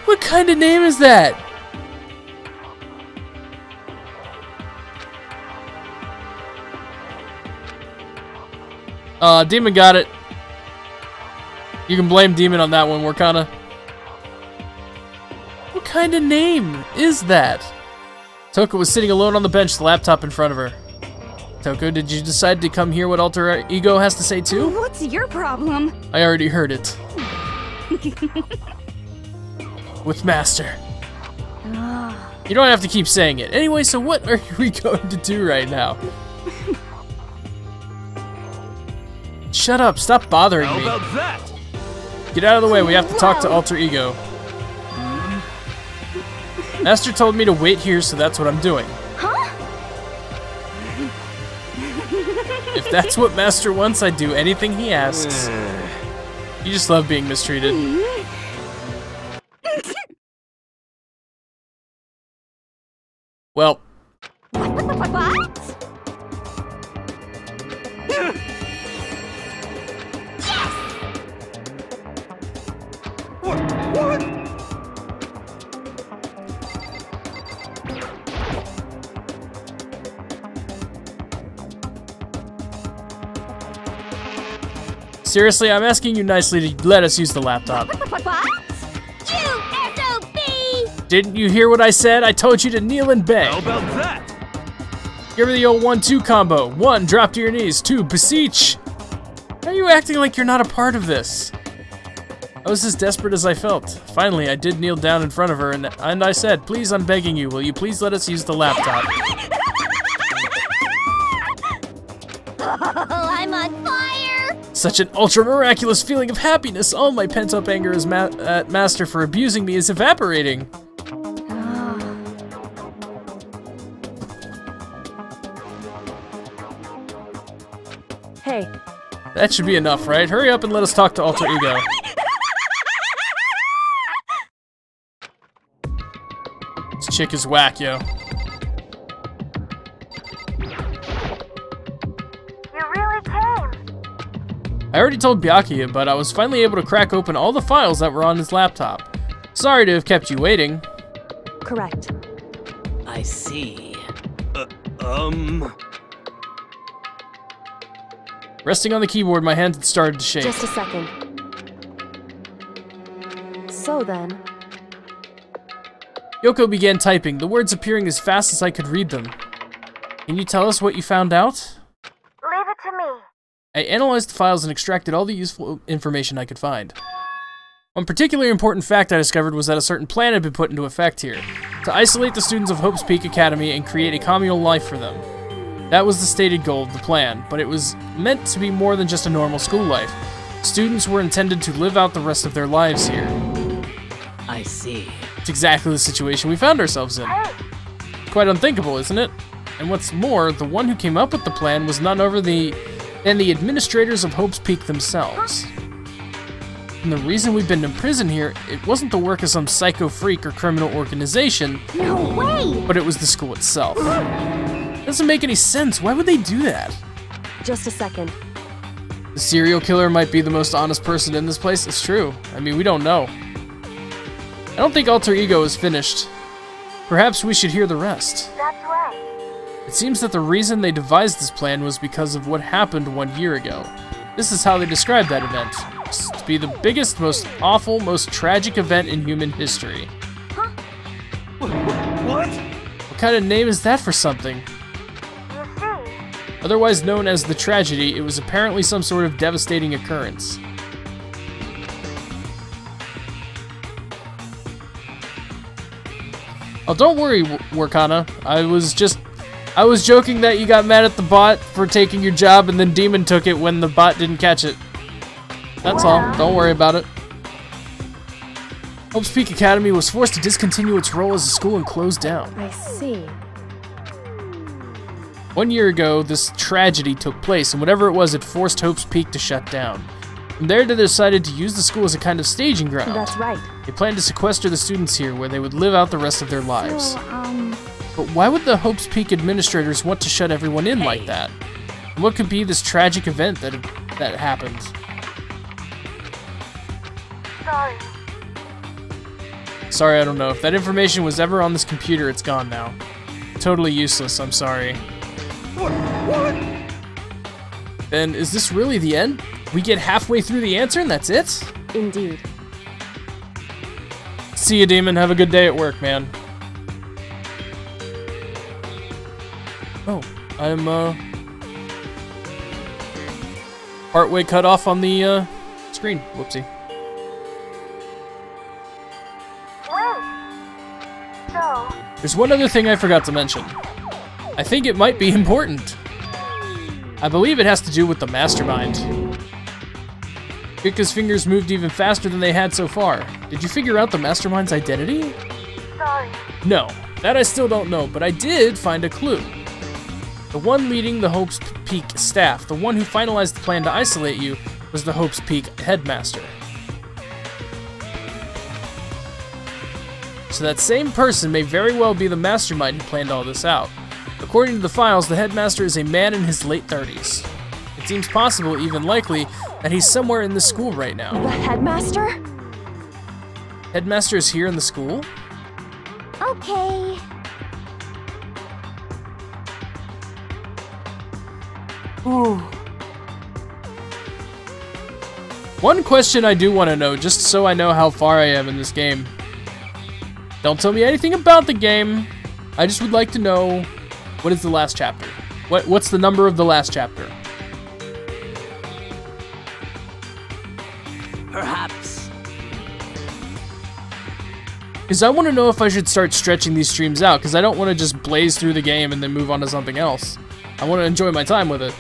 What kind of name is that? Demon got it. You can blame Demon on that one, Wakana. What kind of name is that? Toko was sitting alone on the bench, the laptop in front of her. Toko, did you decide to come hear what Alter Ego has to say too? What's your problem? I already heard it. With Master. You don't have to keep saying it. Anyway, so what are we going to do right now? Shut up, stop bothering How me. about that? Get out of the way, we have to talk to Alter Ego. Master told me to wait here, so that's what I'm doing. Huh? If that's what Master wants, I'd do anything he asks. You just love being mistreated. Well, What? What? seriously, I'm asking you nicely to let us use the laptop. What? You SOB! Didn't you hear what I said? I told you to kneel and beg. How about that? Give her the old 1-2 combo. 1, drop to your knees. 2, beseech. Why are you acting like you're not a part of this? I was as desperate as I felt. Finally, I did kneel down in front of her and I said, "Please, I'm begging you, will you please let us use the laptop?" Oh, I'm on fire! Such an ultra-miraculous feeling of happiness. All my pent-up anger at Master for abusing me is evaporating. Hey. That should be enough, right? Hurry up and let us talk to Alter Ego. This chick is whack, yo. You really came. I already told Byakuya, but I was finally able to crack open all the files that were on his laptop. Sorry to have kept you waiting. Correct. I see. Resting on the keyboard, my hand had started to shake. Just a second. So then... Yoko began typing, the words appearing as fast as I could read them. Can you tell us what you found out? Leave it to me. I analyzed the files and extracted all the useful information I could find. One particularly important fact I discovered was that a certain plan had been put into effect here, to isolate the students of Hope's Peak Academy and create a communal life for them. That was the stated goal of the plan, but it was meant to be more than just a normal school life. Students were intended to live out the rest of their lives here. I see. It's exactly the situation we found ourselves in. Quite unthinkable, isn't it? And what's more, the one who came up with the plan was none other than the administrators of Hope's Peak themselves. And the reason we've been in prison here, it wasn't the work of some psycho freak or criminal organization. No way! But it was the school itself. Doesn't make any sense. Why would they do that? Just a second. The serial killer might be the most honest person in this place. It's true. I mean, we don't know. I don't think Alter Ego is finished. Perhaps we should hear the rest. That's right. It seems that the reason they devised this plan was because of what happened 1 year ago. This is how they described that event. To be the biggest, most awful, most tragic event in human history. Huh? What? What kind of name is that for something? You see? Otherwise known as the tragedy, it was apparently some sort of devastating occurrence. Oh, don't worry, Workana. I was joking that you got mad at the bot for taking your job and then Demon took it when the bot didn't catch it. That's all. Don't worry about it. Hope's Peak Academy was forced to discontinue its role as a school and close down. I see. 1 year ago, this tragedy took place, and whatever it was, it forced Hope's Peak to shut down. From there, they decided to use the school as a kind of staging ground. That's right. They planned to sequester the students here, where they would live out the rest of their lives. So, But why would the Hope's Peak administrators want to shut everyone in like that? And what could be this tragic event that happened? Sorry. Sorry, I don't know. If that information was ever on this computer, it's gone now. Totally useless, I'm sorry. What? Then, is this really the end? We get halfway through the answer and that's it? Indeed. See you, Demon. Have a good day at work, man. Oh, I'm, partway cut off on the, screen. Whoopsie. Wait. So, There's one other thing I forgot to mention. I think it might be important. I believe it has to do with the mastermind. Rika's fingers moved even faster than they had so far. Did you figure out the mastermind's identity? sorry. No, that I still don't know, but I did find a clue. The one leading the Hope's Peak staff, the one who finalized the plan to isolate you, was the Hope's Peak headmaster. So that same person may very well be the mastermind who planned all this out. According to the files, the headmaster is a man in his late 30s. It seems possible, even likely, that he's somewhere in the school right now. The headmaster? Headmaster is here in the school? okay. Ooh. One question I do want to know, just so I know how far I am in this game. Don't tell me anything about the game. I just would like to know, what is the last chapter? What's the number of the last chapter? Perhaps Because I want to know if I should start stretching these streams out, because I don't want to just blaze through the game and then move on to something else. I want to enjoy my time with it.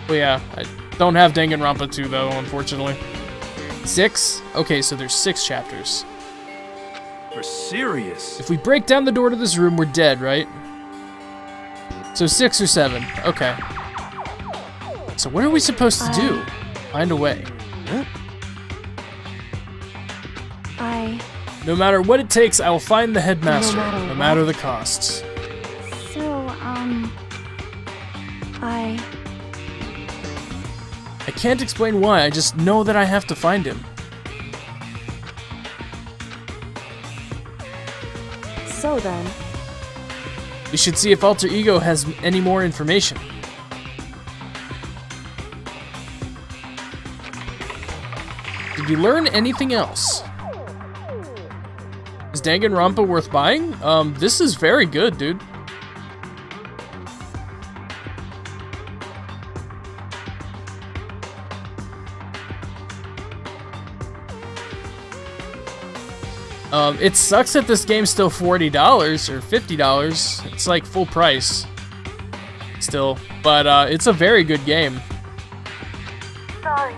Well, yeah, I don't have Danganronpa 2 though, unfortunately. 6? Okay, so there's 6 chapters. For serious? If we break down the door to this room, we're dead, right? So 6 or 7. Okay. So what are we supposed to do? Find a way. Huh? No matter what it takes, I will find the headmaster, no matter the costs. So, I can't explain why, I just know that I have to find him. So then, We should see if Alter Ego has any more information. Did we learn anything else? Is Danganronpa worth buying? This is very good, dude. It sucks that this game's still $40 or $50. It's like full price. Still. But, it's a very good game. sorry.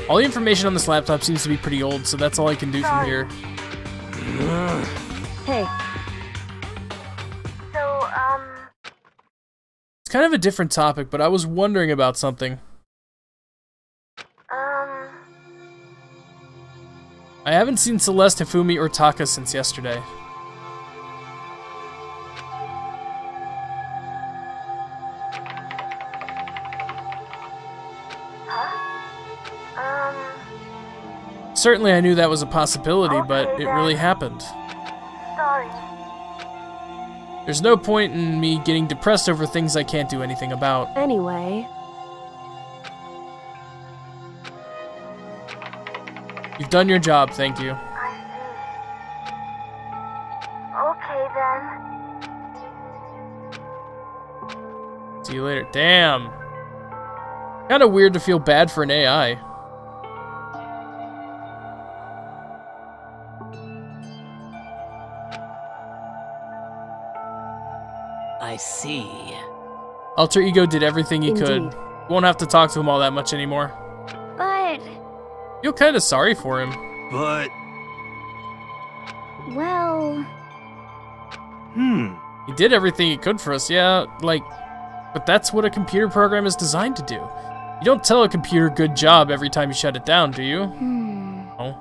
All the information on this laptop seems to be pretty old, so that's all I can do from here. Hey. So, It's kind of a different topic, but I was wondering about something. I haven't seen Celeste, Hifumi, or Taka since yesterday. Certainly I knew that was a possibility, but it really happened. sorry. There's no point in me getting depressed over things I can't do anything about. Anyway, You've done your job, thank you. I see. Okay then. See you later. Damn. Kinda weird to feel bad for an AI. I see. Alter Ego did everything he could. Indeed. Won't have to talk to him all that much anymore. but, Feel kinda sorry for him. But, well, He did everything he could for us, yeah, like, but that's what a computer program is designed to do. You don't tell a computer good job every time you shut it down, do you? No.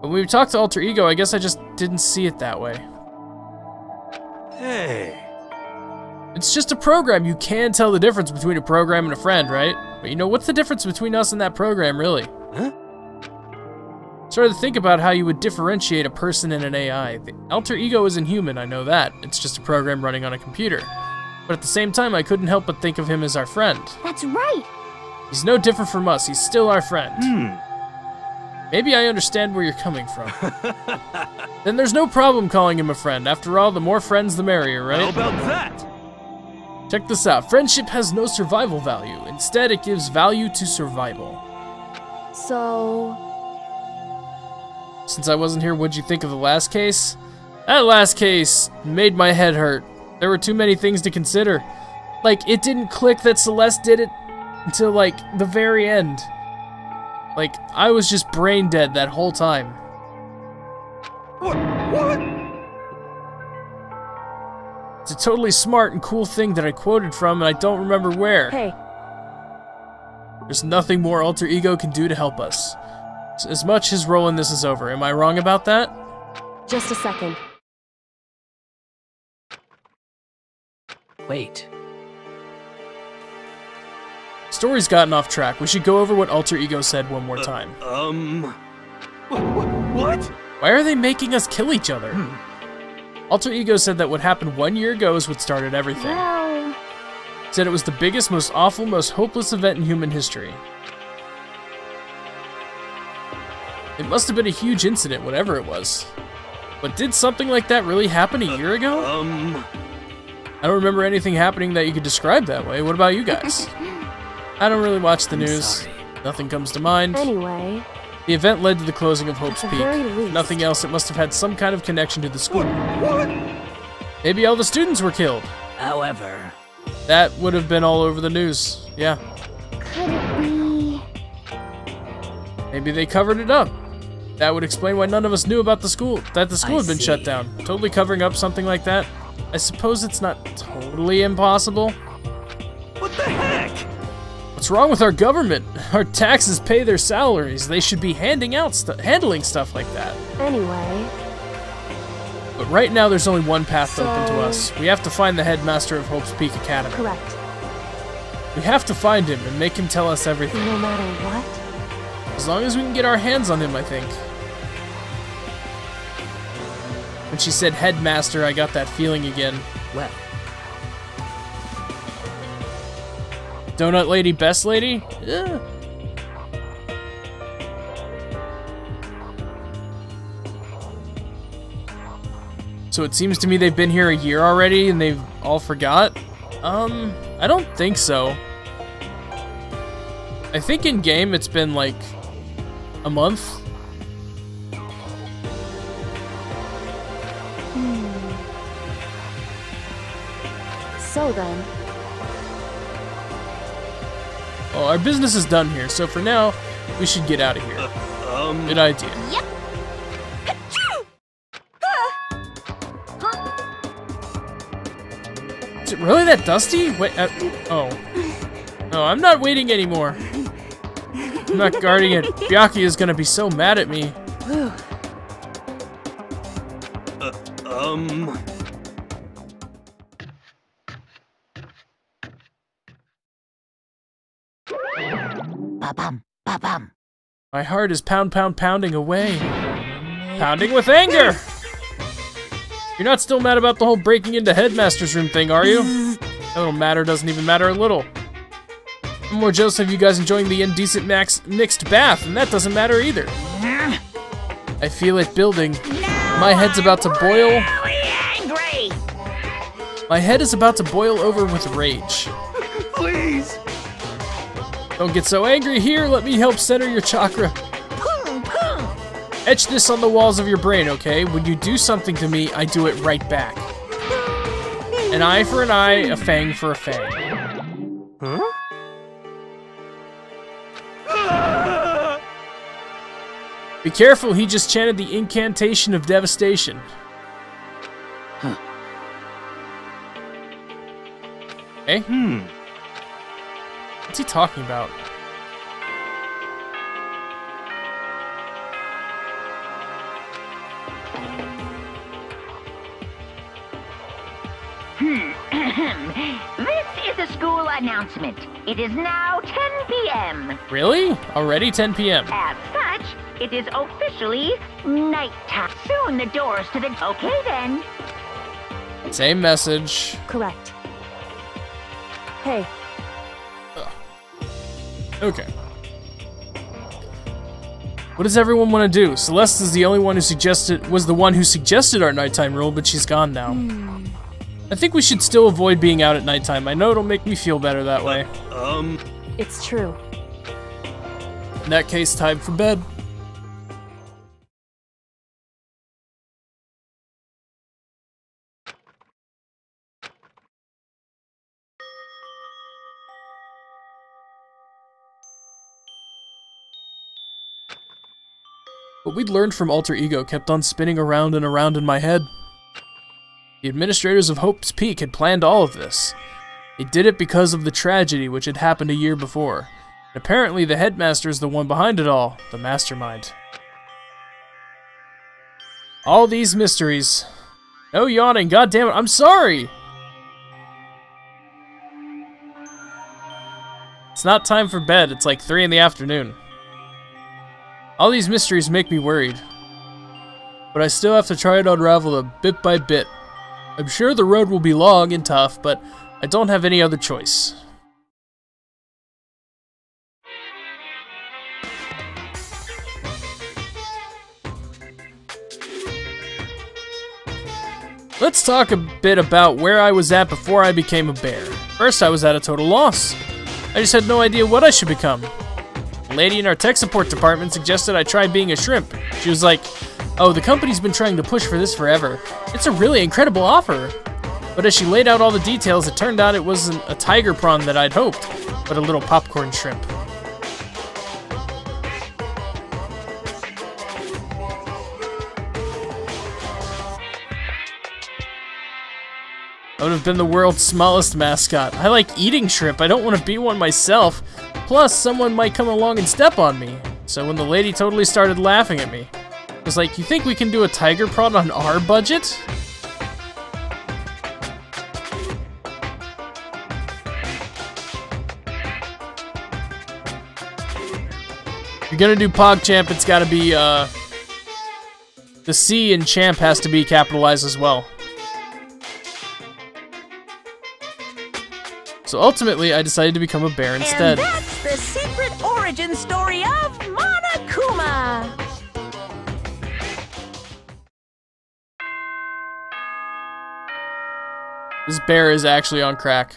When we talked to Alter Ego, I guess I just didn't see it that way. hey. It's just a program. You can tell the difference between a program and a friend, right? But you know, what's the difference between us and that program, really? Huh? Started to think about how you would differentiate a person and an AI. The Alter Ego isn't human, I know that. It's just a program running on a computer. But at the same time, I couldn't help but think of him as our friend. that's right. He's no different from us. He's still our friend. Maybe I understand where you're coming from. Then there's no problem calling him a friend. After all, the more friends, the merrier, right? How about that? Check this out. Friendship has no survival value. Instead, it gives value to survival. So, Since I wasn't here, what'd you think of the last case? That last case made my head hurt. There were too many things to consider. Like, it didn't click that Celeste did it until, like, the very end. Like, I was just brain dead that whole time. What? It's a totally smart and cool thing that I quoted from, and I don't remember where. hey, There's nothing more Alter Ego can do to help us. As much his role in this is over. Am I wrong about that? just a second. Wait. Story's gotten off track. We should go over what Alter Ego said one more time. What? Why are they making us kill each other? Alter Ego said that what happened 1 year ago is what started everything. Well, Said it was the biggest, most awful, most hopeless event in human history. It must have been a huge incident, whatever it was. But did something like that really happen a year ago? I don't remember anything happening that you could describe that way. What about you guys? I don't really watch the news. Sorry. Nothing comes to mind. Anyway, The event led to the closing of Hope's at the Peak. very If least. nothing else, it must have had some kind of connection to the school. What? Maybe all the students were killed. However, That would have been all over the news. Yeah. Could it be? Maybe they covered it up. That would explain why none of us knew about the school, that the school I had been see. shut down. Totally covering up something like that. I suppose it's not totally impossible. What the heck? What's wrong with our government? Our taxes pay their salaries. They should be handling stuff like that. Anyway, But right now, there's only one path open to So- us. We have to find the headmaster of Hope's Peak Academy. correct. We have to find him and make him tell us everything. No matter what. As long as we can get our hands on him, I think. When she said headmaster, I got that feeling again. well, Donut lady, best lady? Yeah. So it seems to me they've been here a year already and they've all forgot? I don't think so. I think in game it's been like a month. So then, Well, our business is done here, so for now, we should get out of here. Good idea. Yep. Is it really that dusty? Wait, oh. No, I'm not waiting anymore. I'm not guarding it. Byaki is gonna be so mad at me. Ba-bum, ba-bum. My heart is pounding away. Pounding with anger! You're not still mad about the whole breaking into Headmaster's room thing, are you? That little matter doesn't even matter a little. I'm more jealous of you guys enjoying the indecent mixed bath, and that doesn't matter either. I feel it building. My head's about to boil. Really angry. My head is about to boil over with rage. Please! Don't get so angry here, let me help center your chakra. Etch this on the walls of your brain, okay? When you do something to me, I do it right back. An eye for an eye, a fang for a fang. Huh? Be careful, he just chanted the incantation of devastation. Okay? What's he talking about? This is a school announcement. It is now 10 p.m. Really? Already 10 p.m. As such, it is officially nighttime. Soon the doors to the... Okay then. Same message. correct. Hey, Okay. What does everyone want to do? Celeste is the only one who was the one who suggested our nighttime rule, but she's gone now. I think we should still avoid being out at nighttime. I know it'll make me feel better that way. it's true. In that case, time for bed. What we'd learned from Alter Ego kept on spinning around and around in my head. The administrators of Hope's Peak had planned all of this. They did it because of the tragedy which had happened a year before. And apparently the headmaster is the one behind it all, the mastermind. All these mysteries. No yawning, goddammit, I'm sorry! It's not time for bed, it's like 3 in the afternoon. All these mysteries make me worried. But I still have to try to unravel them bit by bit. I'm sure the road will be long and tough, but I don't have any other choice. Let's talk a bit about where I was at before I became a bear. First, I was at a total loss. I just had no idea what I should become. The lady in our tech support department suggested I try being a shrimp. She was like, oh, the company's been trying to push for this forever. It's a really incredible offer. But as she laid out all the details, it turned out it wasn't a tiger prawn that I'd hoped, but a little popcorn shrimp. I would have been the world's smallest mascot. I like eating shrimp. I don't want to be one myself. Plus, someone might come along and step on me. So when the lady totally started laughing at me, I was like, you think we can do a tiger prawn on our budget? If you're gonna do PogChamp, it's gotta be, the C in champ has to be capitalized as well. So ultimately, I decided to become a bear instead. And that's the secret origin story of Monokuma. This bear is actually on crack.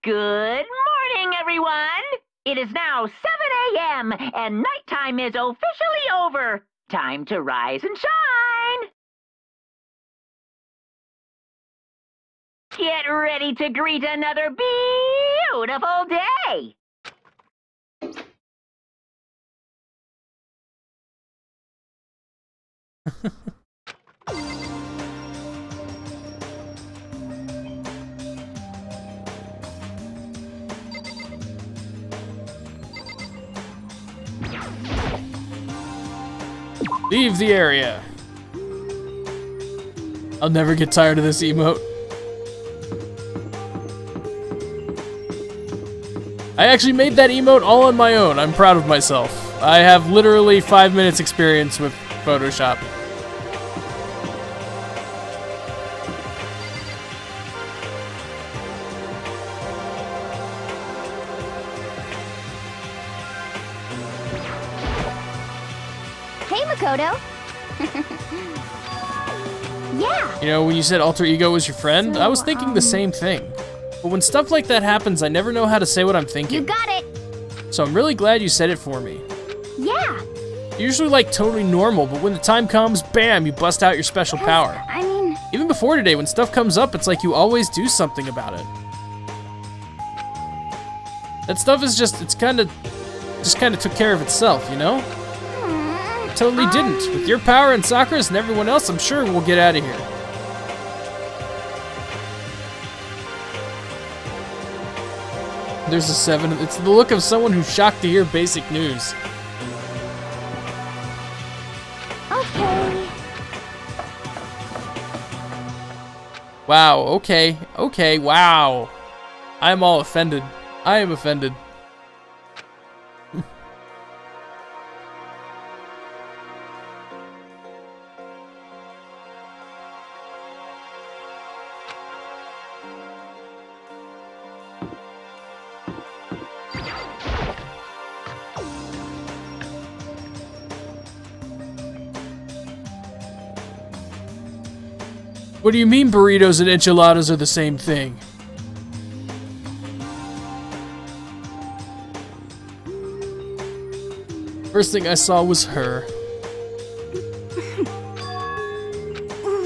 Good morning, everyone. It is now 7 a.m. and nighttime is officially over. Time to rise and shine. Get ready to greet another beautiful day. Leave the area. I'll never get tired of this emote. I actually made that emote all on my own. I'm proud of myself. I have literally 5 minutes experience with Photoshop. Hey, Makoto. Yeah. You know, when you said alter ego was your friend, I was thinking the same thing. But when stuff like that happens, I never know how to say what I'm thinking. You got it. So I'm really glad you said it for me. Yeah. You're usually like totally normal, but when the time comes, bam, you bust out your special power. I mean, Even before today, when stuff comes up, it's like you always do something about it. That stuff is just kind of took care of itself, you know? It totally didn't. With your power and Sakura's and everyone else, I'm sure we'll get out of here. There's a 7. It's the look of someone who's shocked to hear basic news. okay. Wow, okay, wow. I'm all offended. I am offended. What do you mean burritos and enchiladas are the same thing? First thing I saw was her.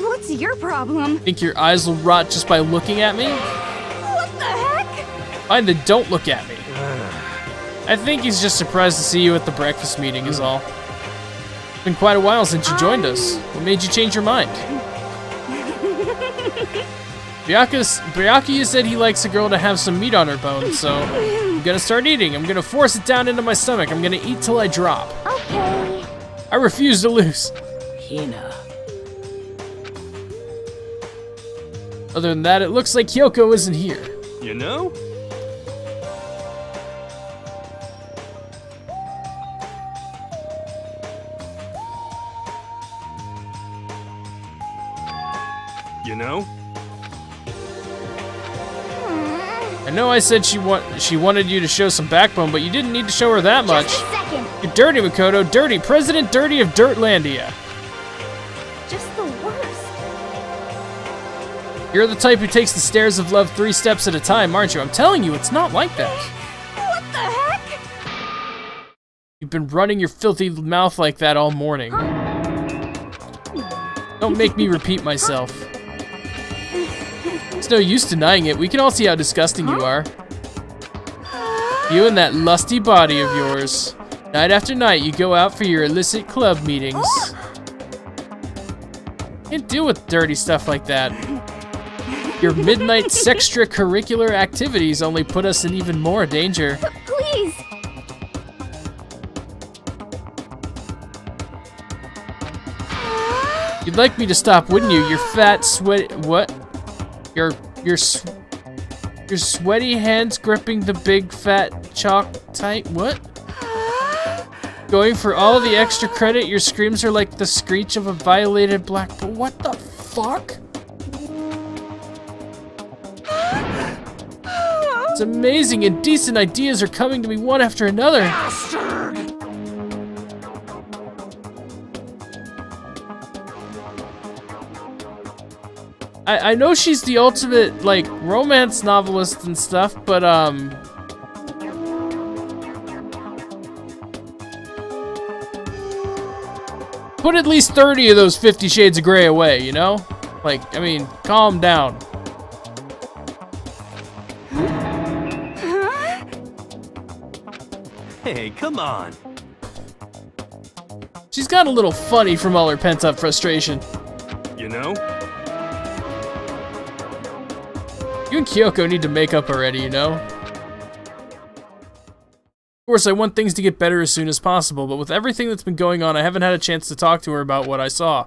What's your problem? Think your eyes will rot just by looking at me? What the heck? Fine, then don't look at me. I think he's just surprised to see you at the breakfast meeting is all. It's been quite a while since you joined us. What made you change your mind? Byakuya said he likes a girl to have some meat on her bones, so I'm gonna start eating. I'm gonna force it down into my stomach. I'm gonna eat till I drop. Okay. I refuse to lose. Hina. Other than that, it looks like Kyoko isn't here. You know? You know? I know I said she wanted you to show some backbone, but you didn't need to show her that much. Just a second. You're dirty, Makoto. Dirty. President Dirty of Dirtlandia. Just the word. You're the type who takes the stairs of love 3 steps at a time, aren't you? I'm telling you, it's not like that. What the heck? You've been running your filthy mouth like that all morning. Don't make me repeat myself. It's no use denying it. We can all see how disgusting you are. You and that lusty body of yours. Night after night, you go out for your illicit club meetings. Can't deal with dirty stuff like that. Your midnight sextracurricular activities only put us in even more danger. Please. You'd like me to stop, wouldn't you? Your fat, sweaty... What? Your sweaty hands gripping the big, fat chalk tight... What? Going for all the extra credit, your screams are like the screech of a violated black... What the fuck? It's amazing. Indecent ideas are coming to me one after another. I know she's the ultimate, like, romance novelist and stuff, but, put at least 30 of those 50 Shades of Grey away, you know? Like, I mean, calm down. Hey, come on. She's got a little funny from all her pent-up frustration. You know? You and Kyoko need to make up already, you know? Of course, I want things to get better as soon as possible, but with everything that's been going on, I haven't had a chance to talk to her about what I saw.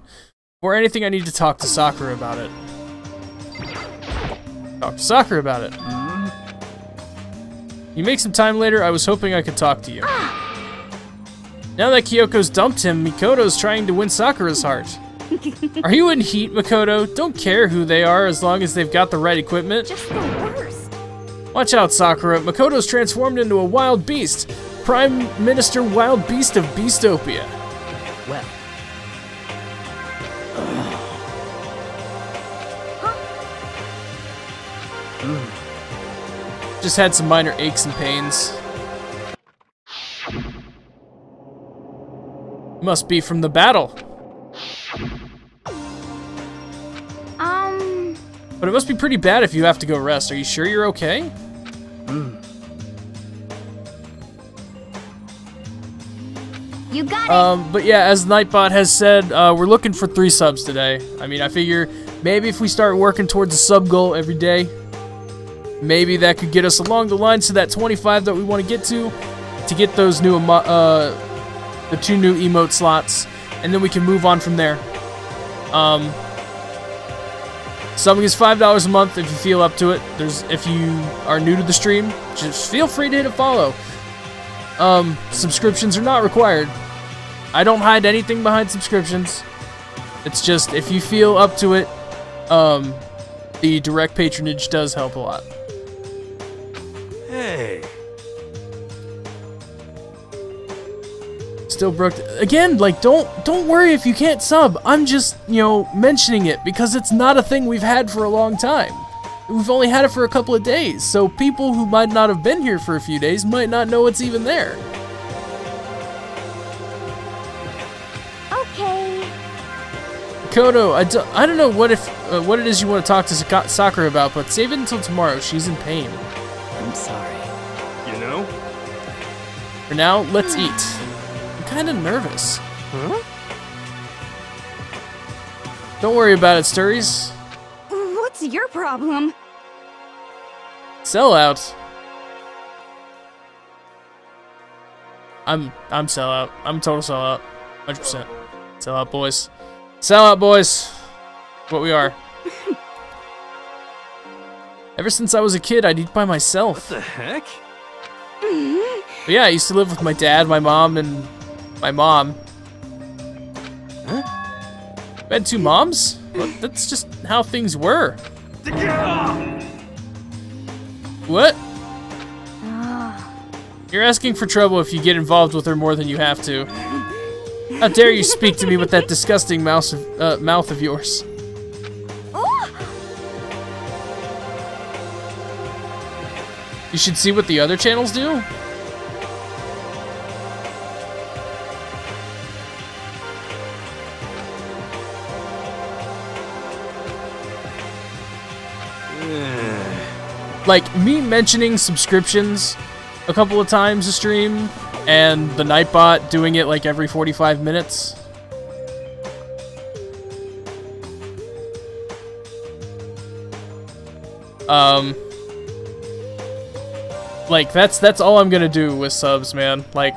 Or anything, I need to talk to Sakura about it. Talk to Sakura about it. You make some time later, I was hoping I could talk to you. Now that Kyoko's dumped him, Mikoto's trying to win Sakura's heart. Are you in heat, Mikoto? Don't care who they are as long as they've got the right equipment. Just the worst. Watch out, Sakura. Makoto's transformed into a wild beast. Prime Minister Wild Beast of Beastopia. Well, Just had some minor aches and pains. Must be from the battle. But it must be pretty bad if you have to go rest. Are you sure you're okay? You got it. But yeah, as Nightbot has said, we're looking for 3 subs today. I mean, I figure maybe if we start working towards a sub goal every day, maybe that could get us along the lines to that 25 that we want to get those new, the 2 new emote slots, and then we can move on from there. Subbing is $5 a month if you feel up to it. If you are new to the stream, just feel free to hit a follow. Subscriptions are not required. I don't hide anything behind subscriptions. It's just, if you feel up to it, the direct patronage does help a lot. Hey. Still broke. Again, like, don't worry if you can't sub. I'm just, you know, mentioning it because it's not a thing we've had for a long time. We've only had it for a couple of days, so people who might not have been here for a few days might not know it's even there. Okay. Kodo, I don't know what it is you want to talk to Sakura about, but save it until tomorrow. She's in pain. I'm sorry. You know? For now, let's eat. I'm kind of nervous. Huh? Don't worry about it, Sturries. What's your problem? Sellout. I'm sellout. I'm total sellout. 100%. Sellout boys. Sellout boys. What we are. Ever since I was a kid, I'd eat by myself. What the heck? But yeah, I used to live with my dad, my mom, and my mom. Huh? You had 2 moms? Well, that's just how things were. What? You're asking for trouble if you get involved with her more than you have to. How dare you speak to me with that disgusting mouth of yours? You should see what the other channels do. Like, me mentioning subscriptions a couple of times a stream, and the Nightbot doing it like every 45 minutes. Like, that's all I'm gonna do with subs, man. Like,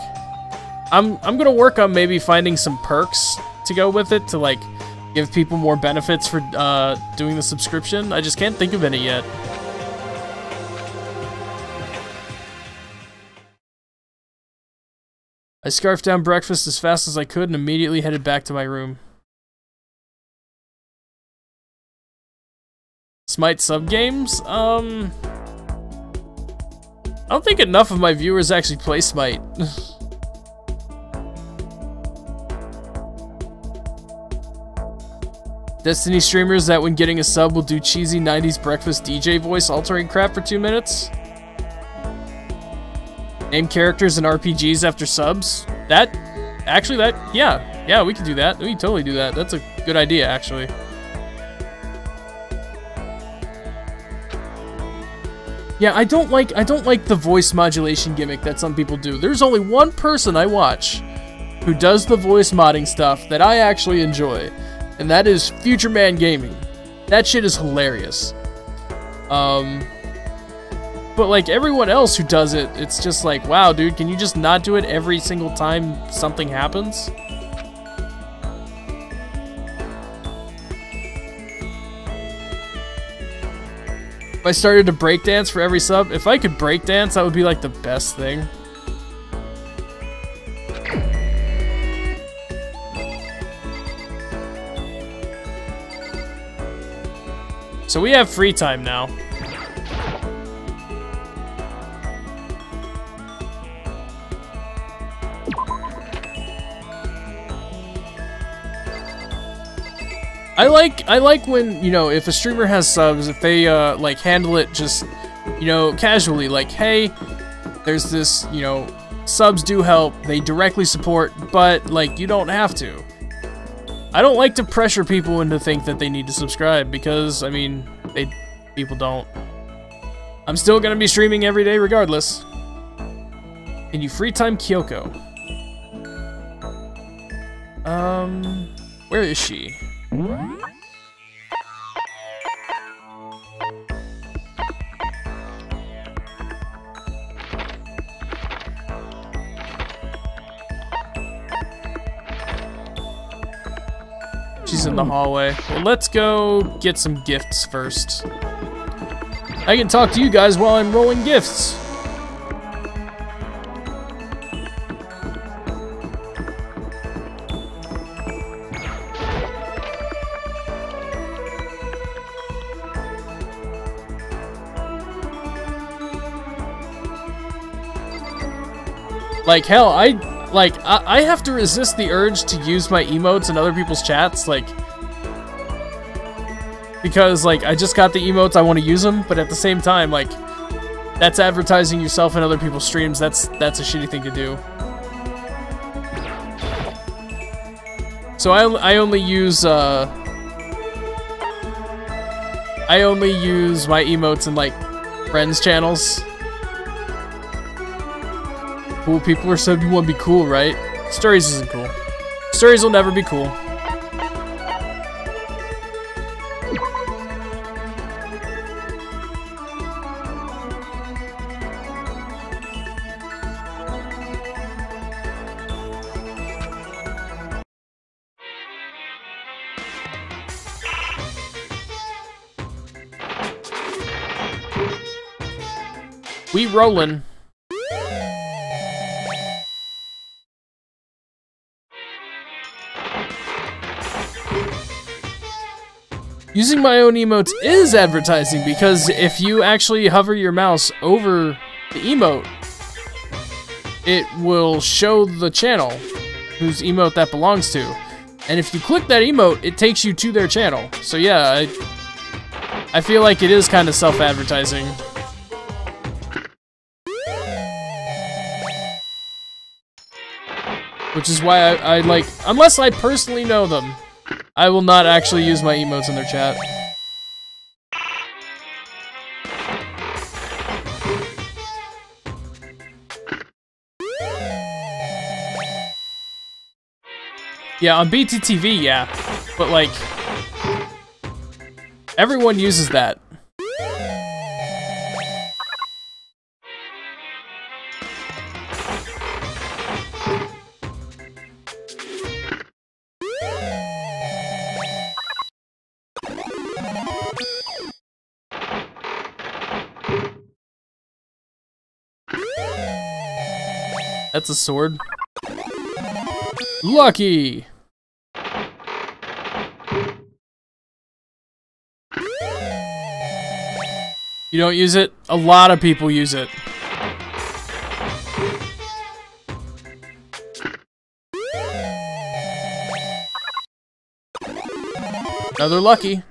I'm gonna work on maybe finding some perks to go with it to, like, give people more benefits for doing the subscription. I just can't think of any yet. I scarfed down breakfast as fast as I could and immediately headed back to my room. Smite sub-games? I don't think enough of my viewers actually play Smite. Destiny streamers that when getting a sub will do cheesy 90s breakfast DJ voice altering crap for 2 minutes? Name characters in RPGs after subs? Yeah, we can do that. We can totally do that. That's a good idea, actually. Yeah, I don't like the voice modulation gimmick that some people do. There's only one person I watch who does the voice modding stuff that I actually enjoy, and that is Future Man Gaming. That shit is hilarious. But like everyone else who does it, it's just like, wow, dude, can you just not do it every single time something happens? If I started to breakdance for every sub, if I could breakdance, that would be like the best thing. So we have free time now. I like when, you know, if a streamer has subs, if they like handle it just, you know, casually, like, hey, there's this, you know, subs do help, they directly support, but like you don't have to. I don't like to pressure people into think that they need to subscribe because, I mean, people don't. I'm still gonna be streaming every day regardless. Can you free time Kyoko? Where is she? She's in the hallway. Well, let's go get some gifts first. I can talk to you guys while I'm rolling gifts. Like, hell, I have to resist the urge to use my emotes in other people's chats, like, because, like, I just got the emotes, I want to use them, but at the same time, like, that's advertising yourself in other people's streams, that's a shitty thing to do. So I only use my emotes in, like, friends' channels. Cool people are subbed, you want to be cool, right? Stories isn't cool. Stories will never be cool. We rollin'. Using my own emotes is advertising because if you actually hover your mouse over the emote, it will show the channel whose emote that belongs to. And if you click that emote, it takes you to their channel. So yeah, I feel like it is kind of self-advertising. Which is why I like, unless I personally know them, I will not actually use my emotes in their chat. Yeah, on BTTV, yeah. But like, everyone uses that. That's a sword. Lucky! You don't use it? A lot of people use it. Another lucky.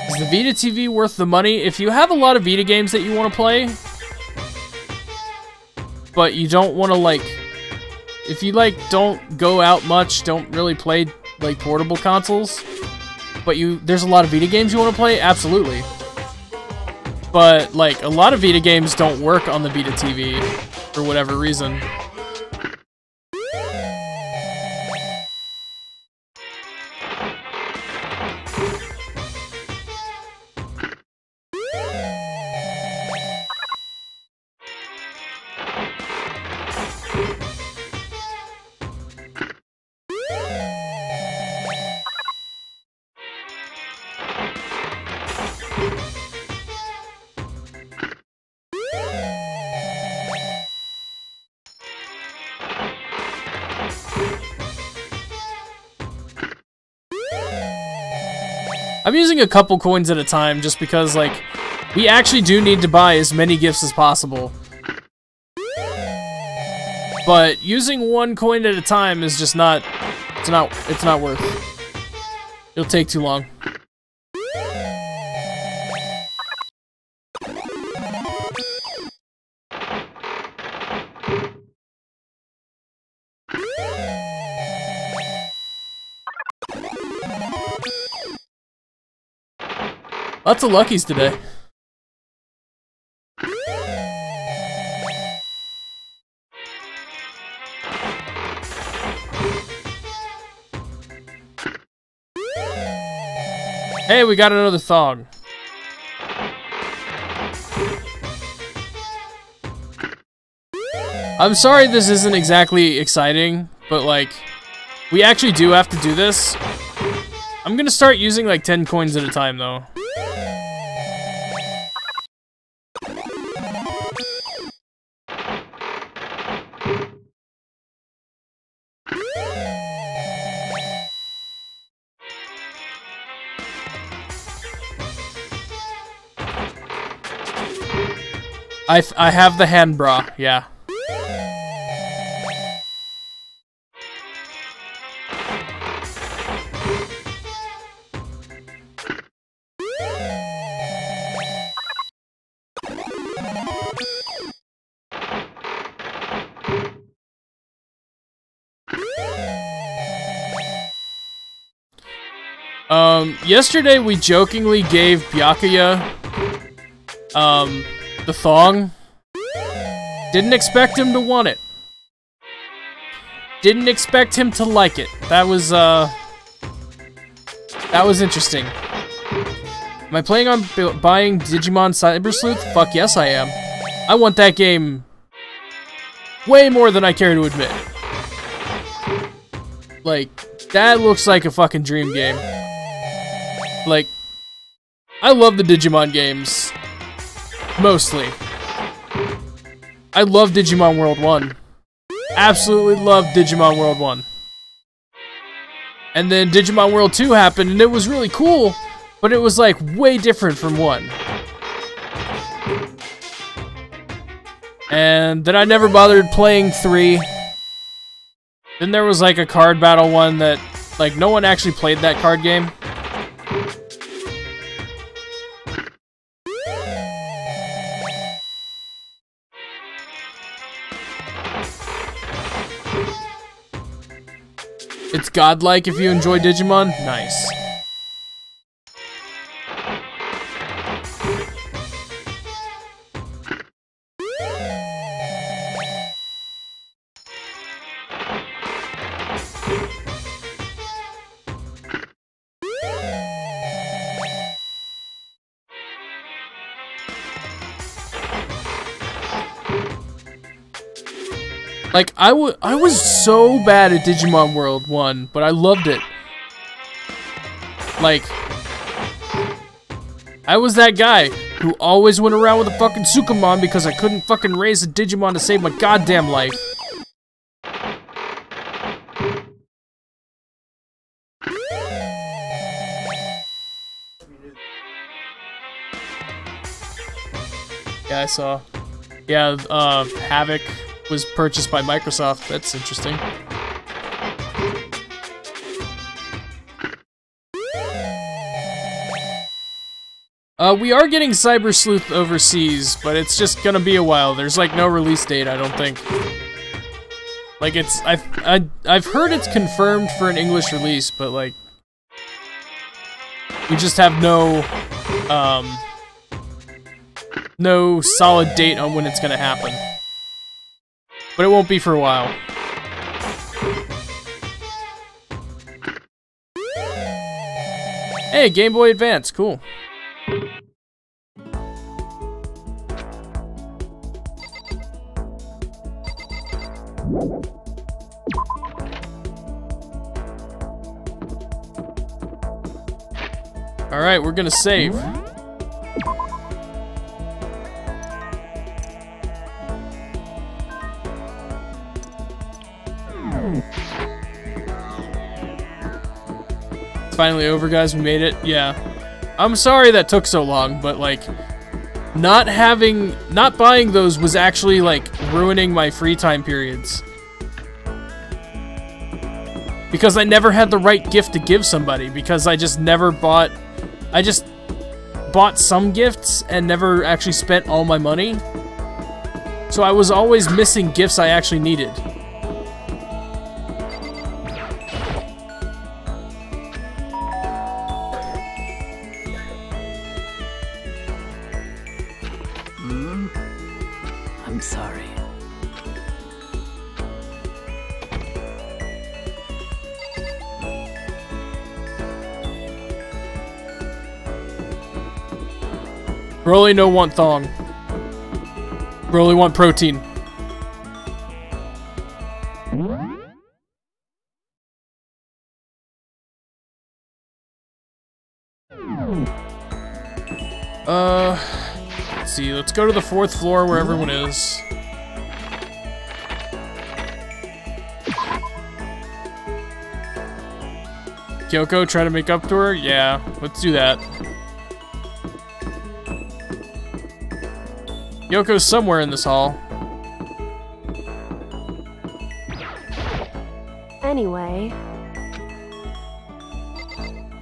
Is the Vita TV worth the money? If you have a lot of Vita games that you want to play, but you don't want to, like, if you, like, don't go out much, don't really play, like, portable consoles, but there's a lot of Vita games you want to play, absolutely. But, like, a lot of Vita games don't work on the Vita TV for whatever reason. I'm using a couple coins at a time just because, like, we actually do need to buy as many gifts as possible. But using one coin at a time is just not, it's not worth it. It'll take too long. Lots of luckies today. Hey, we got another thong. I'm sorry this isn't exactly exciting, but like, we actually do have to do this. I'm gonna start using like 10 coins at a time though. I have the hand bra, yeah. Yesterday we jokingly gave Byakuya, the thong. Didn't expect him to want it. Didn't expect him to like it. That was interesting. Am I planning on buying Digimon Cyber Sleuth? Fuck yes I am. I want that game way more than I care to admit. Like, that looks like a fucking dream game. Like, I love the Digimon games. Mostly. I love Digimon World 1. Absolutely love Digimon World 1. And then Digimon World 2 happened, and it was really cool, but it was like way different from 1. And then I never bothered playing 3. Then there was like a card battle one that, like, no one actually played that card game. It's godlike if you enjoy Digimon? Nice. Like, I was so bad at Digimon World 1, but I loved it. Like, I was that guy who always went around with a fucking Sukamon because I couldn't fucking raise a Digimon to save my goddamn life. Yeah, I saw. Yeah, Havoc was purchased by Microsoft. That's interesting. We are getting Cyber Sleuth overseas, but it's just gonna be a while. There's like no release date, I don't think. Like I've heard it's confirmed for an English release, but like we just have no solid date on when it's gonna happen. But it won't be for a while. Hey, Game Boy Advance, cool. Alright, we're gonna save. Finally over, guys. We made it. Yeah. I'm sorry that took so long, but like not buying those was actually like ruining my free time periods. Because I never had the right gift to give somebody, because I just never bought some gifts and never actually spent all my money. So I was always missing gifts I actually needed. I'm sorry. Broly no want thong. Broly want protein. Let's see, let's go to the 4th floor where everyone is. Kyoko, try to make up to her? Yeah, let's do that. Yoko's somewhere in this hall. Anyway.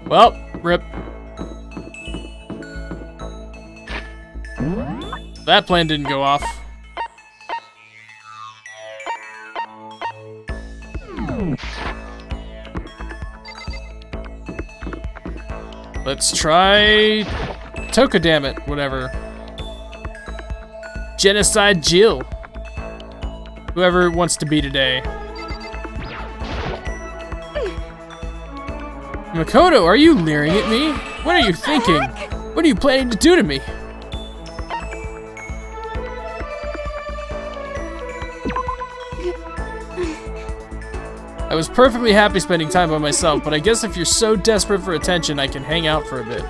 Well, rip. That plan didn't go off. Let's try Toka, damn it, whatever. Genocide Jill. Whoever it wants to be today. Makoto, are you leering at me? What are you thinking? What are you planning to do to me? I was perfectly happy spending time by myself, but I guess if you're so desperate for attention, I can hang out for a bit.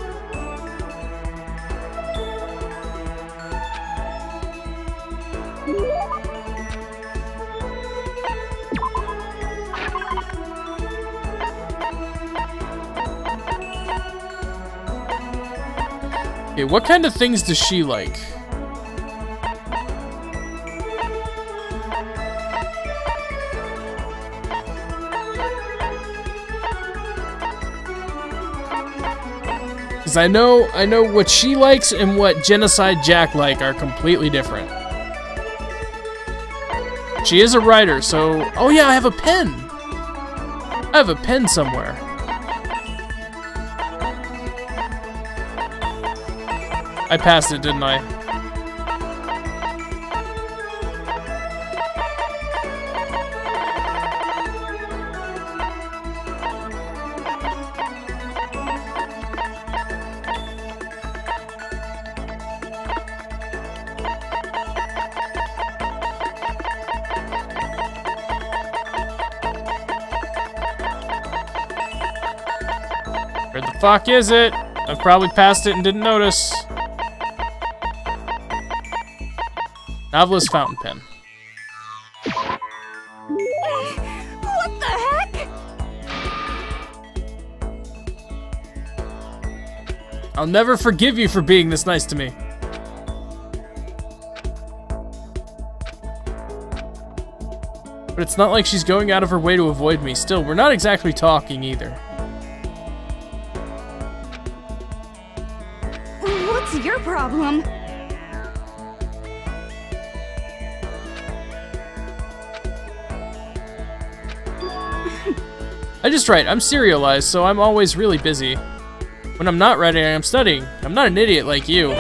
Okay, what kind of things does she like? Because I know what she likes and what Genocide Jack like are completely different. She is a writer, so... Oh yeah, I have a pen! I have a pen somewhere. I passed it, didn't I? Where the fuck is it? I've probably passed it and didn't notice. Novelist fountain pen. What the heck? I'll never forgive you for being this nice to me. But it's not like she's going out of her way to avoid me. Still, we're not exactly talking either. What's your problem? I just write. I'm serialized, so I'm always really busy. When I'm not writing, I'm studying. I'm not an idiot like you.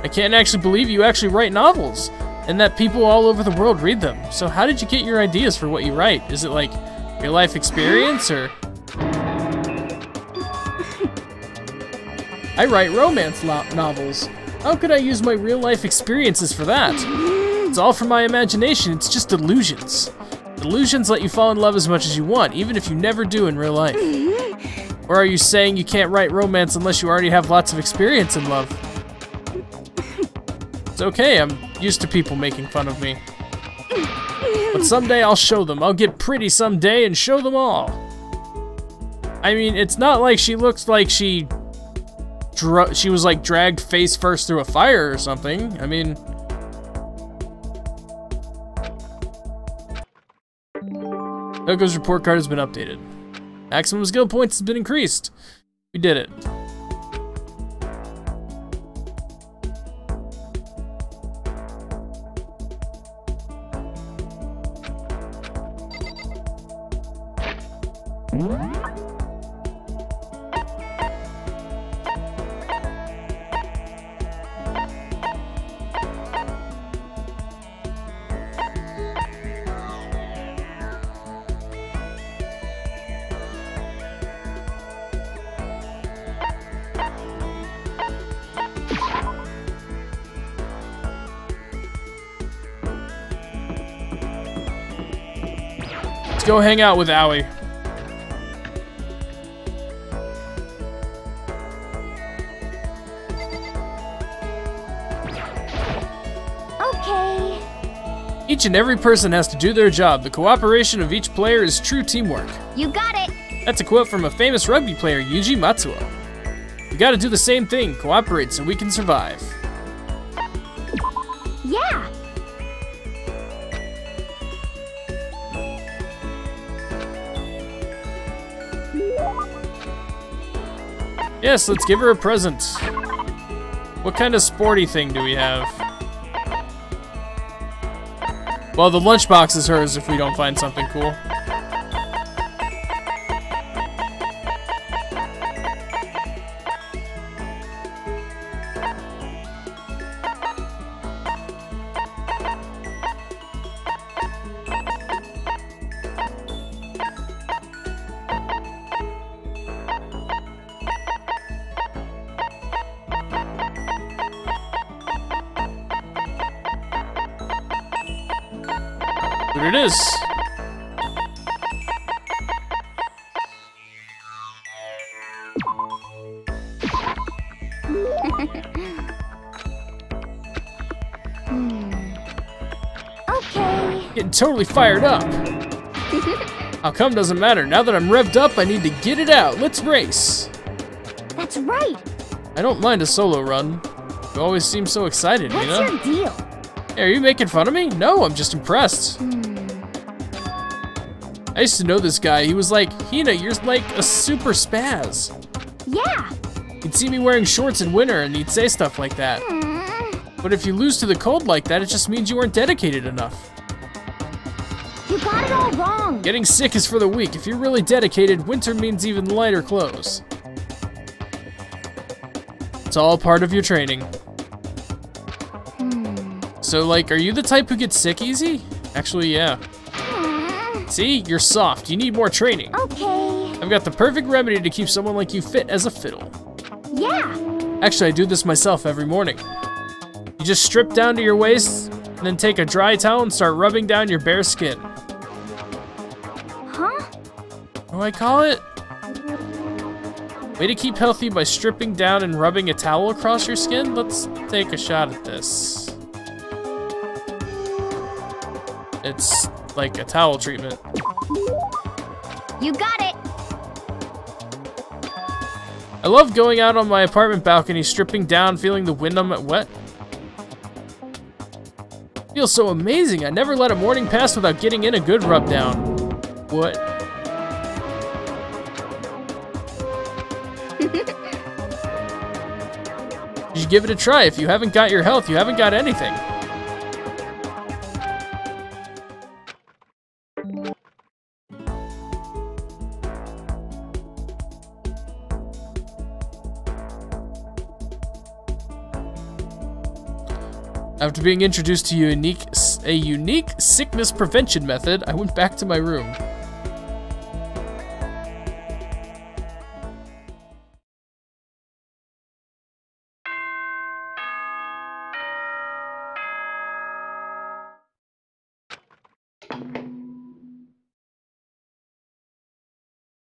I can't actually believe you actually write novels, and that people all over the world read them. So how did you get your ideas for what you write? Is it like your life experience, or... I write romance novels. How could I use my real-life experiences for that? It's all from my imagination, it's just illusions. Illusions let you fall in love as much as you want, even if you never do in real life. Or are you saying you can't write romance unless you already have lots of experience in love? It's okay, I'm used to people making fun of me. But someday I'll show them. I'll get pretty someday and show them all. I mean, it's not like she looks like she was like dragged face first through a fire or something. I mean... Noko's report card has been updated. Maximum skill points has been increased. We did it. Let's go hang out with Aoi. Okay. Each and every person has to do their job. The cooperation of each player is true teamwork. You got it. That's a quote from a famous rugby player, Yuji Matsuo. We gotta do the same thing, cooperate so we can survive. Yeah. Yes, let's give her a present. What kind of sporty thing do we have? Well, the lunchbox is hers if we don't find something cool. Here it is. Okay. Getting totally fired up. How come doesn't matter. Now that I'm revved up, I need to get it out. Let's race. That's right. I don't mind a solo run. You always seem so excited, What's Mina. your deal? Hey, are you making fun of me? No, I'm just impressed. I used to know this guy. He was like, Hina, you're like a super spaz. Yeah. He'd see me wearing shorts in winter and he'd say stuff like that. But if you lose to the cold like that, it just means you weren't dedicated enough. You got it all wrong. Getting sick is for the weak. If you're really dedicated, winter means even lighter clothes. It's all part of your training. So, like, are you the type who gets sick easy? Actually, yeah. See? You're soft. You need more training. Okay. I've got the perfect remedy to keep someone like you fit as a fiddle. Yeah. Actually, I do this myself every morning. You just strip down to your waist, and then take a dry towel and start rubbing down your bare skin. Huh? What do I call it? Way to keep healthy by stripping down and rubbing a towel across your skin? Let's take a shot at this. It's like a towel treatment. You got it. I love going out on my apartment balcony, stripping down, feeling the wind on my wet. Feels so amazing. I never let a morning pass without getting in a good rub down. What? You should give it a try. If you haven't got your health, you haven't got anything. After being introduced to a unique sickness prevention method, I went back to my room.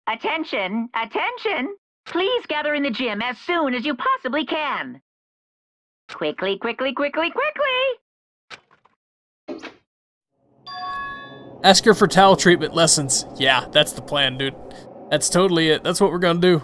Attention, attention! Please gather in the gym as soon as you possibly can. Quickly, quickly, quickly, quickly! Ask her for towel treatment lessons. Yeah, that's the plan, dude. That's totally it. That's what we're gonna do.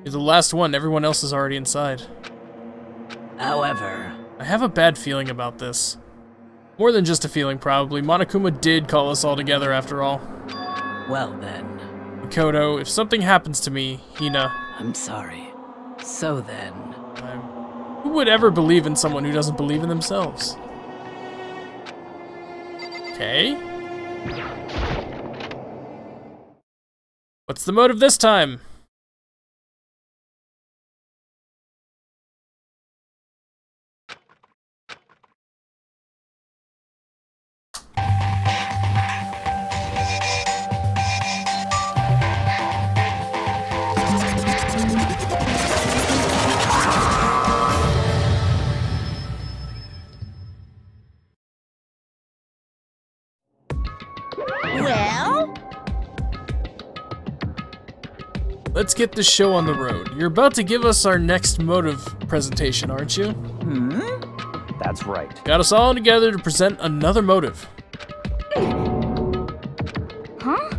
You're the last one. Everyone else is already inside. However, I have a bad feeling about this. More than just a feeling, probably. Monokuma did call us all together after all. well then, Makoto, if something happens to me, Hina, I'm sorry. So then, who would ever believe in someone who doesn't believe in themselves? Okay. What's the motive this time? Well? Let's get this show on the road. You're about to give us our next motive presentation, aren't you? That's right. Got us all together to present another motive. Huh?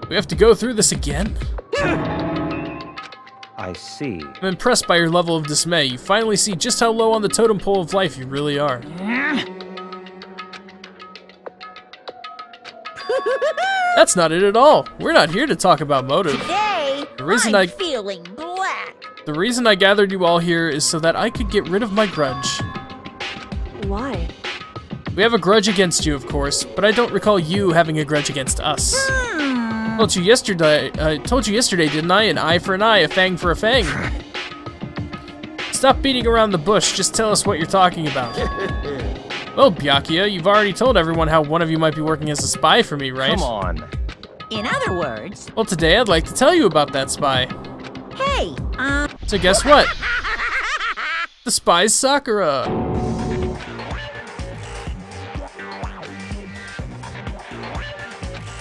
We have to go through this again? I see. I'm impressed by your level of dismay. You finally see just how low on the totem pole of life you really are. That's not it at all. We're not here to talk about motive. Today, The reason I'm I- feeling black. The reason I gathered you all here is so that I could get rid of my grudge. Why? We have a grudge against you, of course, but I don't recall you having a grudge against us. I told you yesterday, didn't I? An eye for an eye, a fang for a fang. Stop beating around the bush, just tell us what you're talking about. Well, Byakuya, you've already told everyone how one of you might be working as a spy for me, right? Come on. In other words, Well, today I'd like to tell you about that spy. hey, So guess what? The spy's Sakura.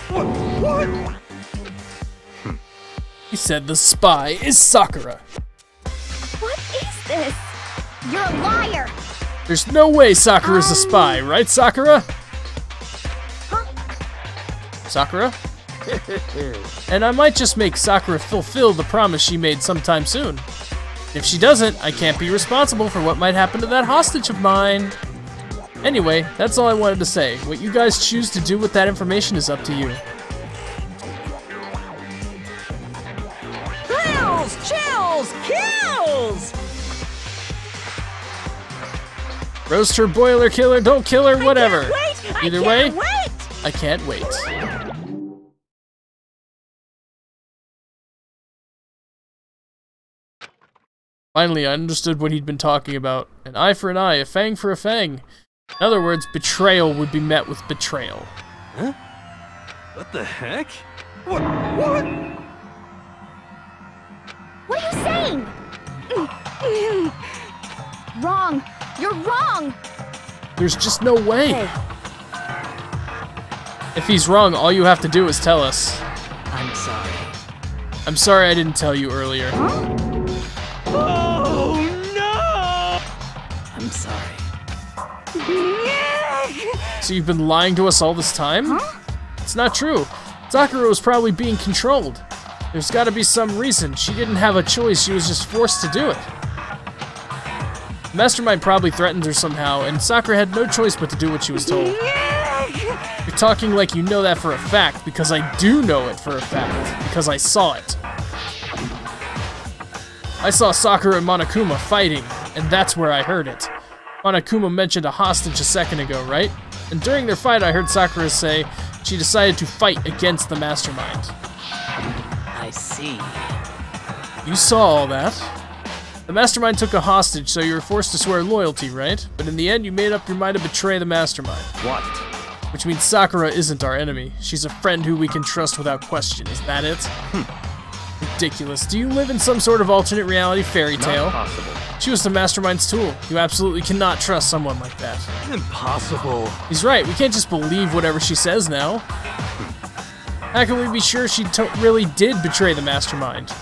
What? He said the spy is Sakura. What is this? You're a liar! There's no way Sakura's a spy, right, Sakura? Sakura? And I might just make Sakura fulfill the promise she made sometime soon. If she doesn't, I can't be responsible for what might happen to that hostage of mine. Anyway, that's all I wanted to say. What you guys choose to do with that information is up to you. Thrills, chills, kills! Roast her, boil her, kill her, don't kill her, whatever. Either way, Wait! I can't wait. Finally, I understood what he'd been talking about. An eye for an eye, a fang for a fang. In other words, betrayal would be met with betrayal. Huh? What the heck? What? What are you saying? Wrong! You're wrong! There's just no way. Hey, If he's wrong, all you have to do is tell us. I'm sorry. I'm sorry I didn't tell you earlier. Oh no! I'm sorry. So you've been lying to us all this time? It's not true. Sakura was probably being controlled. There's gotta be some reason. She didn't have a choice, she was just forced to do it. Mastermind probably threatened her somehow, and Sakura had no choice but to do what she was told. You're talking like you know that for a fact, because I do know it for a fact, because I saw it. I saw Sakura and Monokuma fighting, and that's where I heard it. Monokuma mentioned a hostage a second ago, right? And during their fight I heard Sakura say she decided to fight against the Mastermind. I see. You saw all that. The Mastermind took a hostage, so you were forced to swear loyalty, right? But in the end, you made up your mind to betray the Mastermind. What? Which means Sakura isn't our enemy. She's a friend who we can trust without question. Is that it? Ridiculous. Do you live in some sort of alternate reality fairy tale? Not possible. She was the Mastermind's tool. You absolutely cannot trust someone like that. Impossible. He's right. We can't just believe whatever she says now. How can we be sure she really did betray the Mastermind?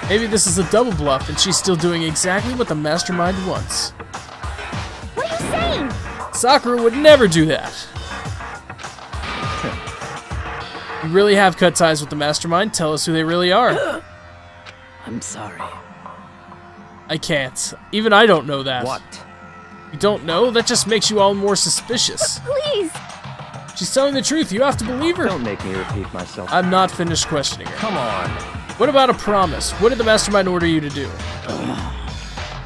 Maybe this is a double bluff and she's still doing exactly what the Mastermind wants. What are you saying? Sakura would never do that. You really have cut ties with the Mastermind. Tell us who they really are. I'm sorry. I can't. Even I don't know that. What? You don't know? That just makes you all more suspicious. Please! She's telling the truth. You have to believe her. Don't make me repeat myself. I'm not finished questioning her. Come on. What about a promise? What did the Mastermind order you to do?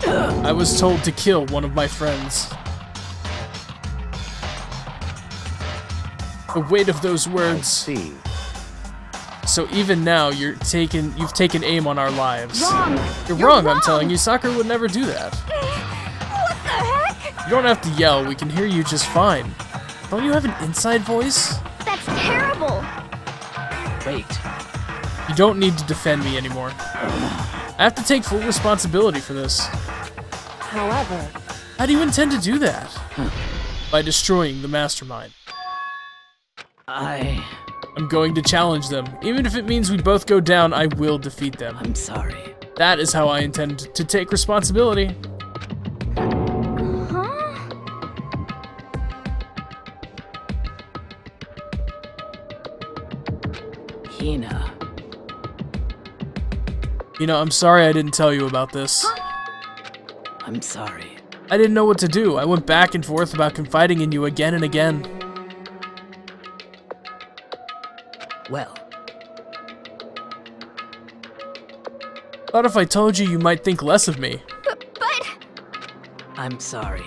I was told to kill one of my friends. The weight of those words. See. So even now, you've taken aim on our lives. Wrong! You're wrong, I'm telling you. Sakura would never do that. What the heck? You don't have to yell. We can hear you just fine. Don't you have an inside voice? That's terrible! Wait. You don't need to defend me anymore. I have to take full responsibility for this. however, How do you intend to do that? By destroying the Mastermind. I'm going to challenge them. Even if it means we both go down, I will defeat them. I'm sorry. That is how I intend to take responsibility. Huh? Hina. You know, I'm sorry I didn't tell you about this. I'm sorry. I didn't know what to do. I went back and forth about confiding in you again and again. Well, Thought if I told you, you might think less of me. But... I'm sorry.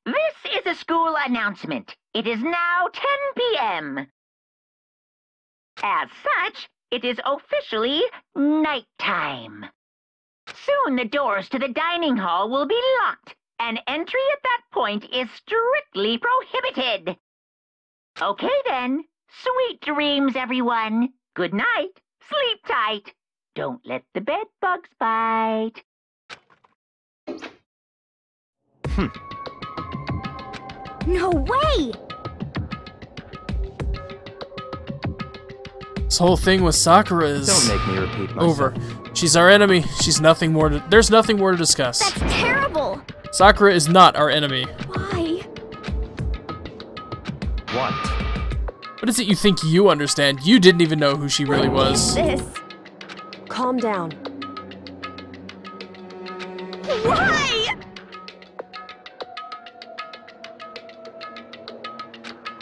This is a school announcement. It is now 10 p.m. As such, it is officially nighttime. Soon the doors to the dining hall will be locked, and entry at that point is strictly prohibited. Okay then, sweet dreams, everyone. Good night. Sleep tight. Don't let the bed bugs bite. No way! This whole thing with Sakura is Don't make me repeat myself. over. She's our enemy. She's nothing more to, there's nothing more to discuss. That's terrible! Sakura is not our enemy. Why? What? What is it you think you understand? You didn't even know who she really was. This. Calm down. Why?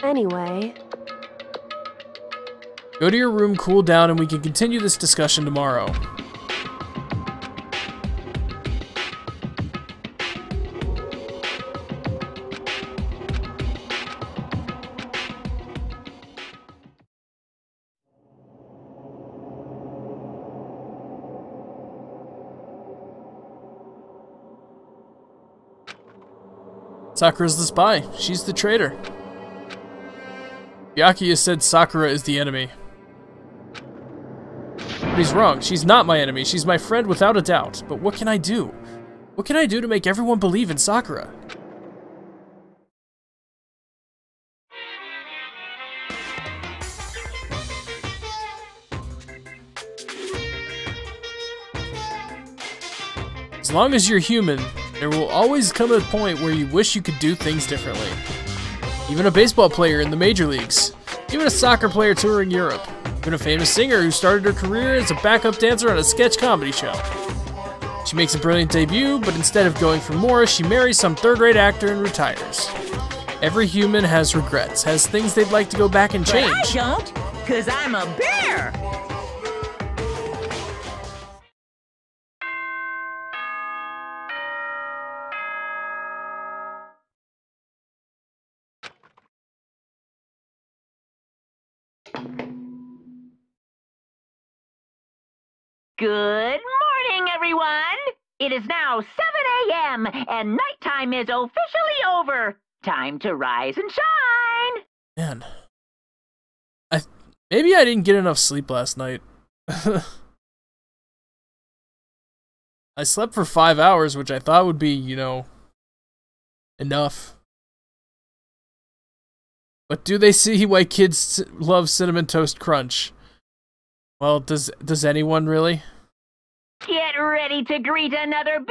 Anyway, Go to your room, cool down, and we can continue this discussion tomorrow. Sakura's the spy. She's the traitor. Byakuya said Sakura is the enemy. But he's wrong. She's not my enemy. She's my friend without a doubt. But what can I do? What can I do to make everyone believe in Sakura? As long as you're human, there will always come a point where you wish you could do things differently. Even a baseball player in the major leagues. Even a soccer player touring Europe. Even a famous singer who started her career as a backup dancer on a sketch comedy show. She makes a brilliant debut, but instead of going for more, she marries some third-rate actor and retires. Every human has regrets, has things they'd like to go back and change. But I don't, 'cause I'm a bear. Good morning, everyone! It is now 7 a.m. and nighttime is officially over. Time to rise and shine! Man. Maybe I didn't get enough sleep last night. I slept for 5 hours, which I thought would be, you know, enough. But do they see why kids love Cinnamon Toast Crunch? Well, does anyone really? Get ready to greet another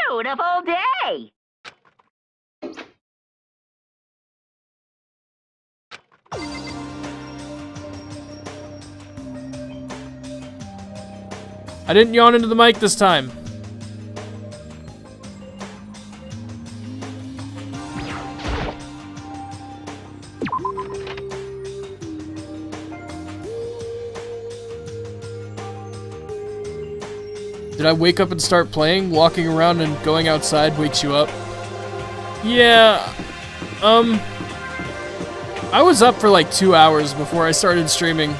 beautiful day! I didn't yawn into the mic this time. Did I wake up and start playing? Walking around and going outside wakes you up? Yeah, I was up for like 2 hours before I started streaming.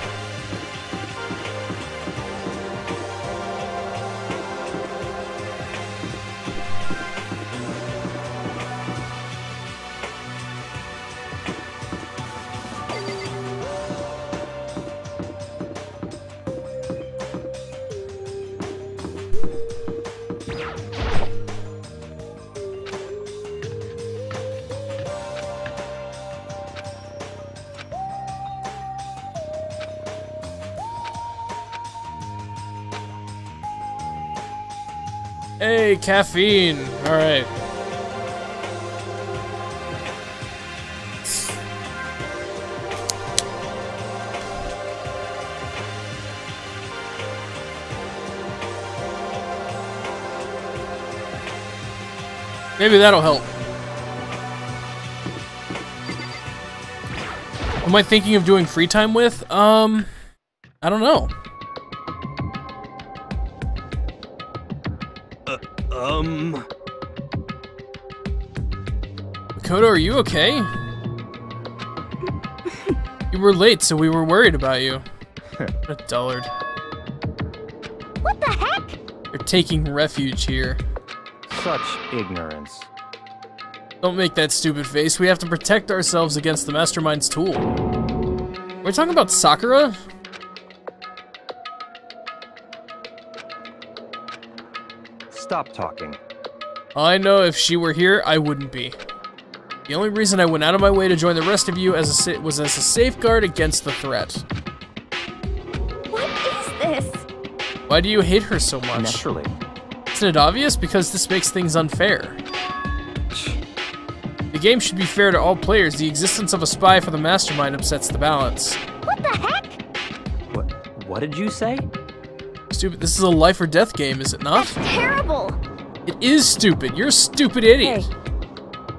Hey, caffeine. All right. Maybe that'll help. Who am I thinking of doing free time with? I don't know. Makoto, are you okay? You were late, so we were worried about you. What a dullard. What the heck? You're taking refuge here. Such ignorance. Don't make that stupid face. We have to protect ourselves against the Mastermind's tool. Are we talking about Sakura? stop talking. I know if she were here, I wouldn't be. The only reason I went out of my way to join the rest of you was as a safeguard against the threat. What is this? Why do you hate her so much? Naturally. Isn't it obvious? Because this makes things unfair. The game should be fair to all players. The existence of a spy for the mastermind upsets the balance. What the heck? What did you say? Stupid. This is a life or death game, is it not? Terrible. It is stupid. You're a stupid idiot. Hey,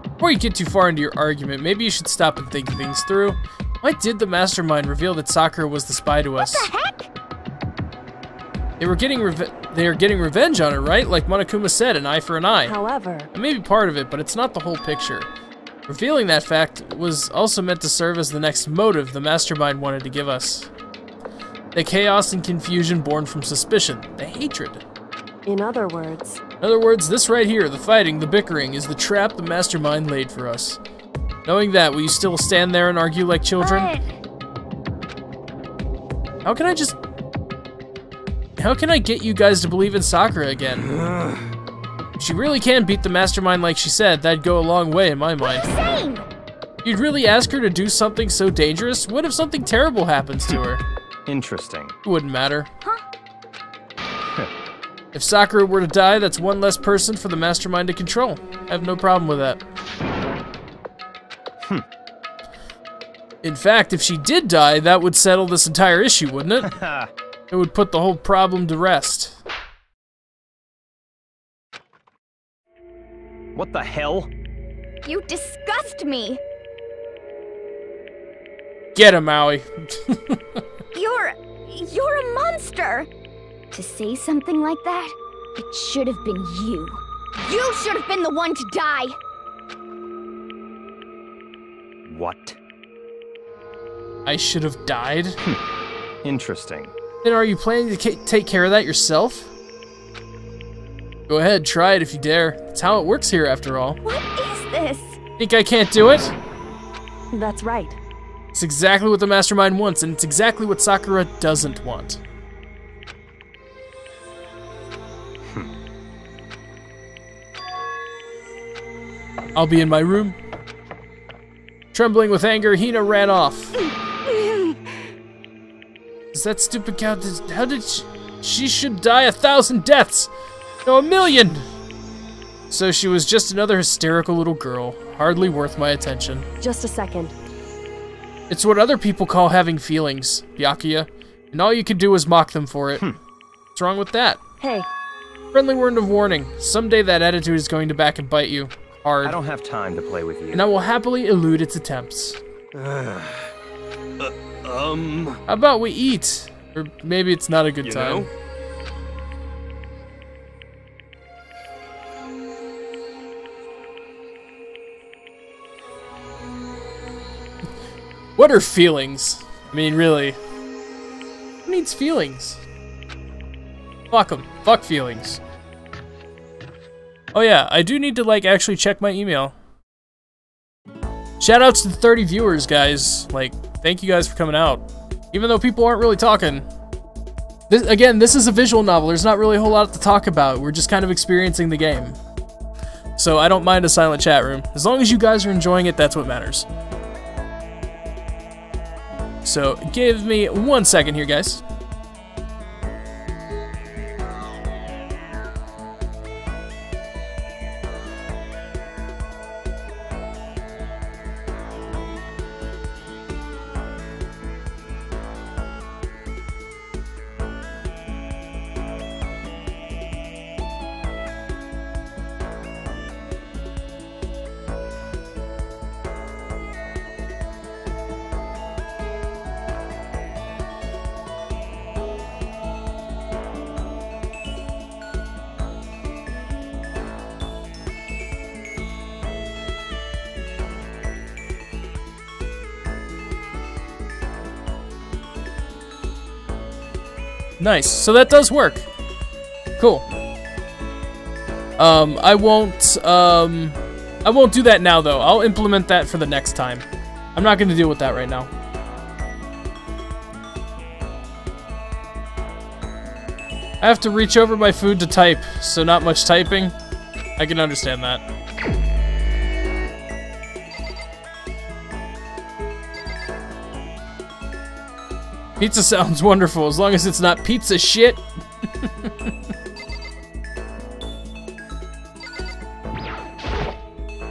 Before you get too far into your argument, maybe you should stop and think things through. Why did the mastermind reveal that Sakura was the spy to us? What the heck? They are getting revenge on her, right? Like Monokuma said, an eye for an eye. however, It may be part of it, but it's not the whole picture. Revealing that fact was also meant to serve as the next motive the mastermind wanted to give us. The chaos and confusion born from suspicion, the hatred. in other words, In other words, this right here, the fighting, the bickering, is the trap the mastermind laid for us. Knowing that, will you still stand there and argue like children? How can I get you guys to believe in Sakura again? If she really can beat the mastermind like she said, that'd go a long way in my mind. Same. You'd really ask her to do something so dangerous? What if something terrible happens to her? Interesting. It wouldn't matter. Huh? If Sakura were to die, that's one less person for the mastermind to control. I have no problem with that. In fact, if she did die, that would settle this entire issue, wouldn't it? It would put the whole problem to rest. What the hell? You disgust me. Get him, Maui. You're a monster. To say something like that, it should have been you. You should have been the one to die. What? I should have died? Interesting. Then are you planning to take care of that yourself? Go ahead, try it if you dare. That's how it works here, after all. What is this? Think I can't do it? that's right. It's exactly what the mastermind wants, and it's exactly what Sakura doesn't want. I'll be in my room. Trembling with anger, Hina ran off. Is that stupid cow? How did she should die 1,000 deaths? No, 1,000,000! So she was just another hysterical little girl, hardly worth my attention. Just a second. It's what other people call having feelings, Byakuya, and all you can do is mock them for it. What's wrong with that? Hey, Friendly word of warning. Someday that attitude is going to back and bite you. Hard. I don't have time to play with you. And I will happily elude its attempts. How How about we eat? Or maybe it's not a good time. know? What are feelings? I mean, really. Who needs feelings? Fuck them. Fuck feelings. Oh yeah, I do need to, like, actually check my email. Shoutouts to the 30 viewers, guys. Like, thank you guys for coming out. Even though people aren't really talking. This is a visual novel. There's not really a whole lot to talk about. We're just kind of experiencing the game. So I don't mind a silent chat room. As long as you guys are enjoying it, that's what matters. So, give me 1 second here, guys. Nice. So that does work. Cool. I won't do that now though. I'll implement that for the next time. I'm not gonna deal with that right now. I have to reach over my food to type, so not much typing. I can understand that. Pizza sounds wonderful, as long as it's not pizza shit.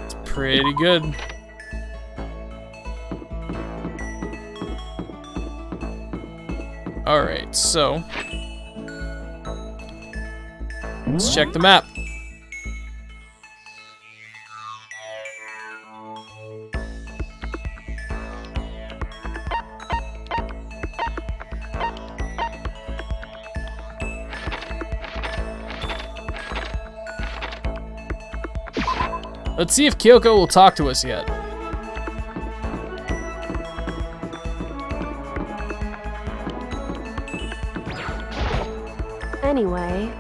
It's pretty good. Alright, so... let's check the map. Let's see if Kyoko will talk to us yet. Anyway.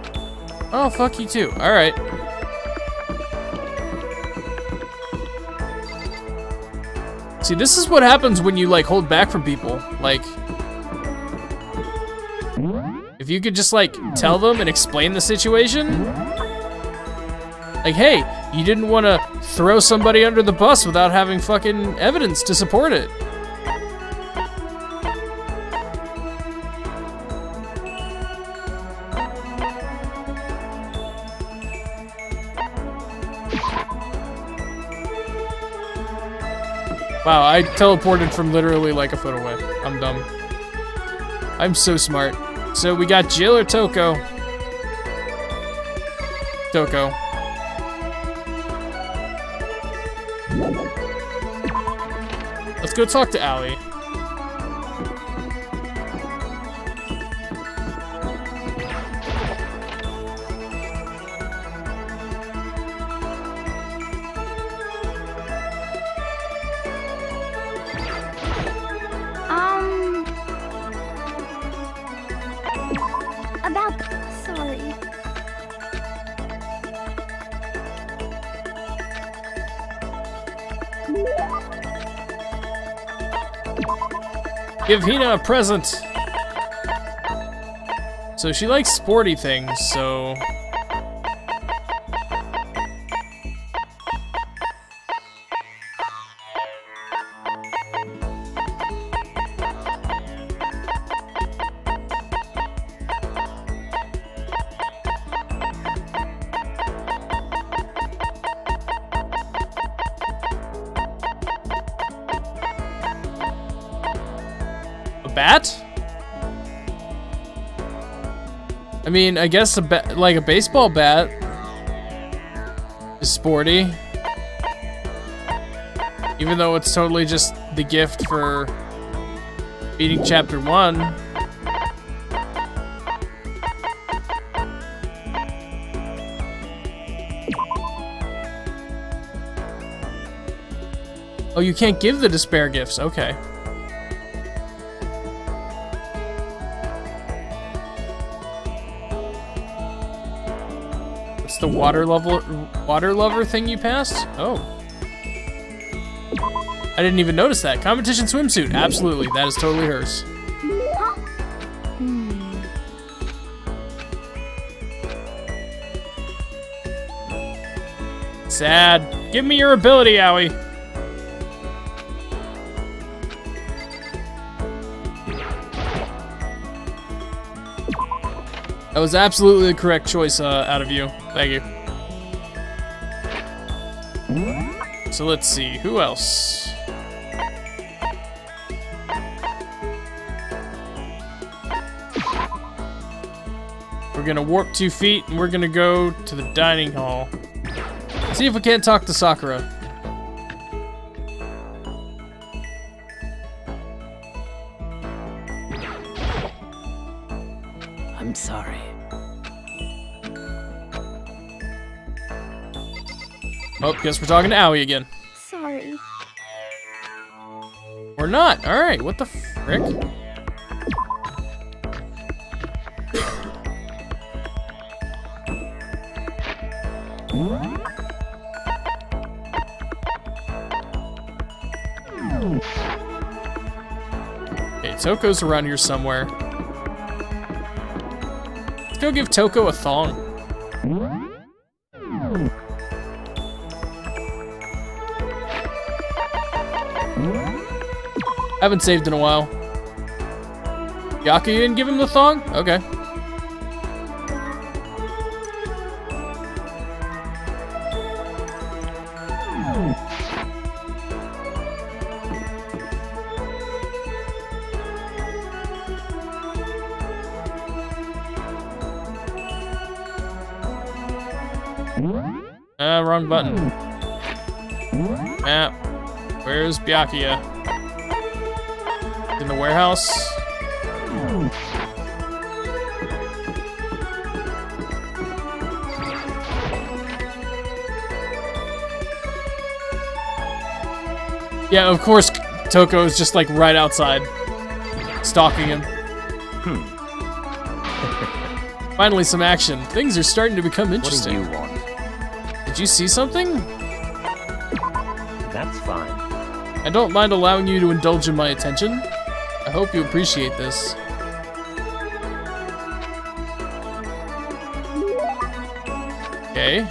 Oh, fuck you too. Alright. See, this is what happens when you, like, hold back from people. Like, if you could just, like, tell them and explain the situation. Like, hey, you didn't want to throw somebody under the bus without having fucking evidence to support it. Wow, I teleported from literally like a foot away. I'm dumb. I'm so smart. So we got Jill or Toko? Toko. Let's go talk to Allie. Sorry. Give Hina a present. So she likes sporty things, so... bat? I mean, I guess a bat, like a baseball bat, is sporty. Even though it's totally just the gift for beating Chapter 1. Oh, you can't give the despair gifts. Okay. The water lover thing you passed? Oh. I didn't even notice that. Competition swimsuit. Absolutely. That is totally hers. Sad. Give me your ability, Aoi. That was absolutely the correct choice out of you. Thank you. So let's see, who else? We're gonna warp 2 feet and we're gonna go to the dining hall. See if we can't talk to Sakura. I'm sorry. Oh, guess we're talking to Aoi again. Sorry. Or not. Alright, what the frick? Okay, Toko's around here somewhere. go give Toko a thong. Haven't saved in a while. Yaka, you didn't give him the thong? Okay. Wrong button. Map. Where's Byakuya? In the warehouse? Yeah, of course Toko is just like right outside, stalking him. Finally some action. Things are starting to become interesting. What do you want? Did you see something? That's fine. I don't mind allowing you to indulge in my attention. I hope you appreciate this. Okay.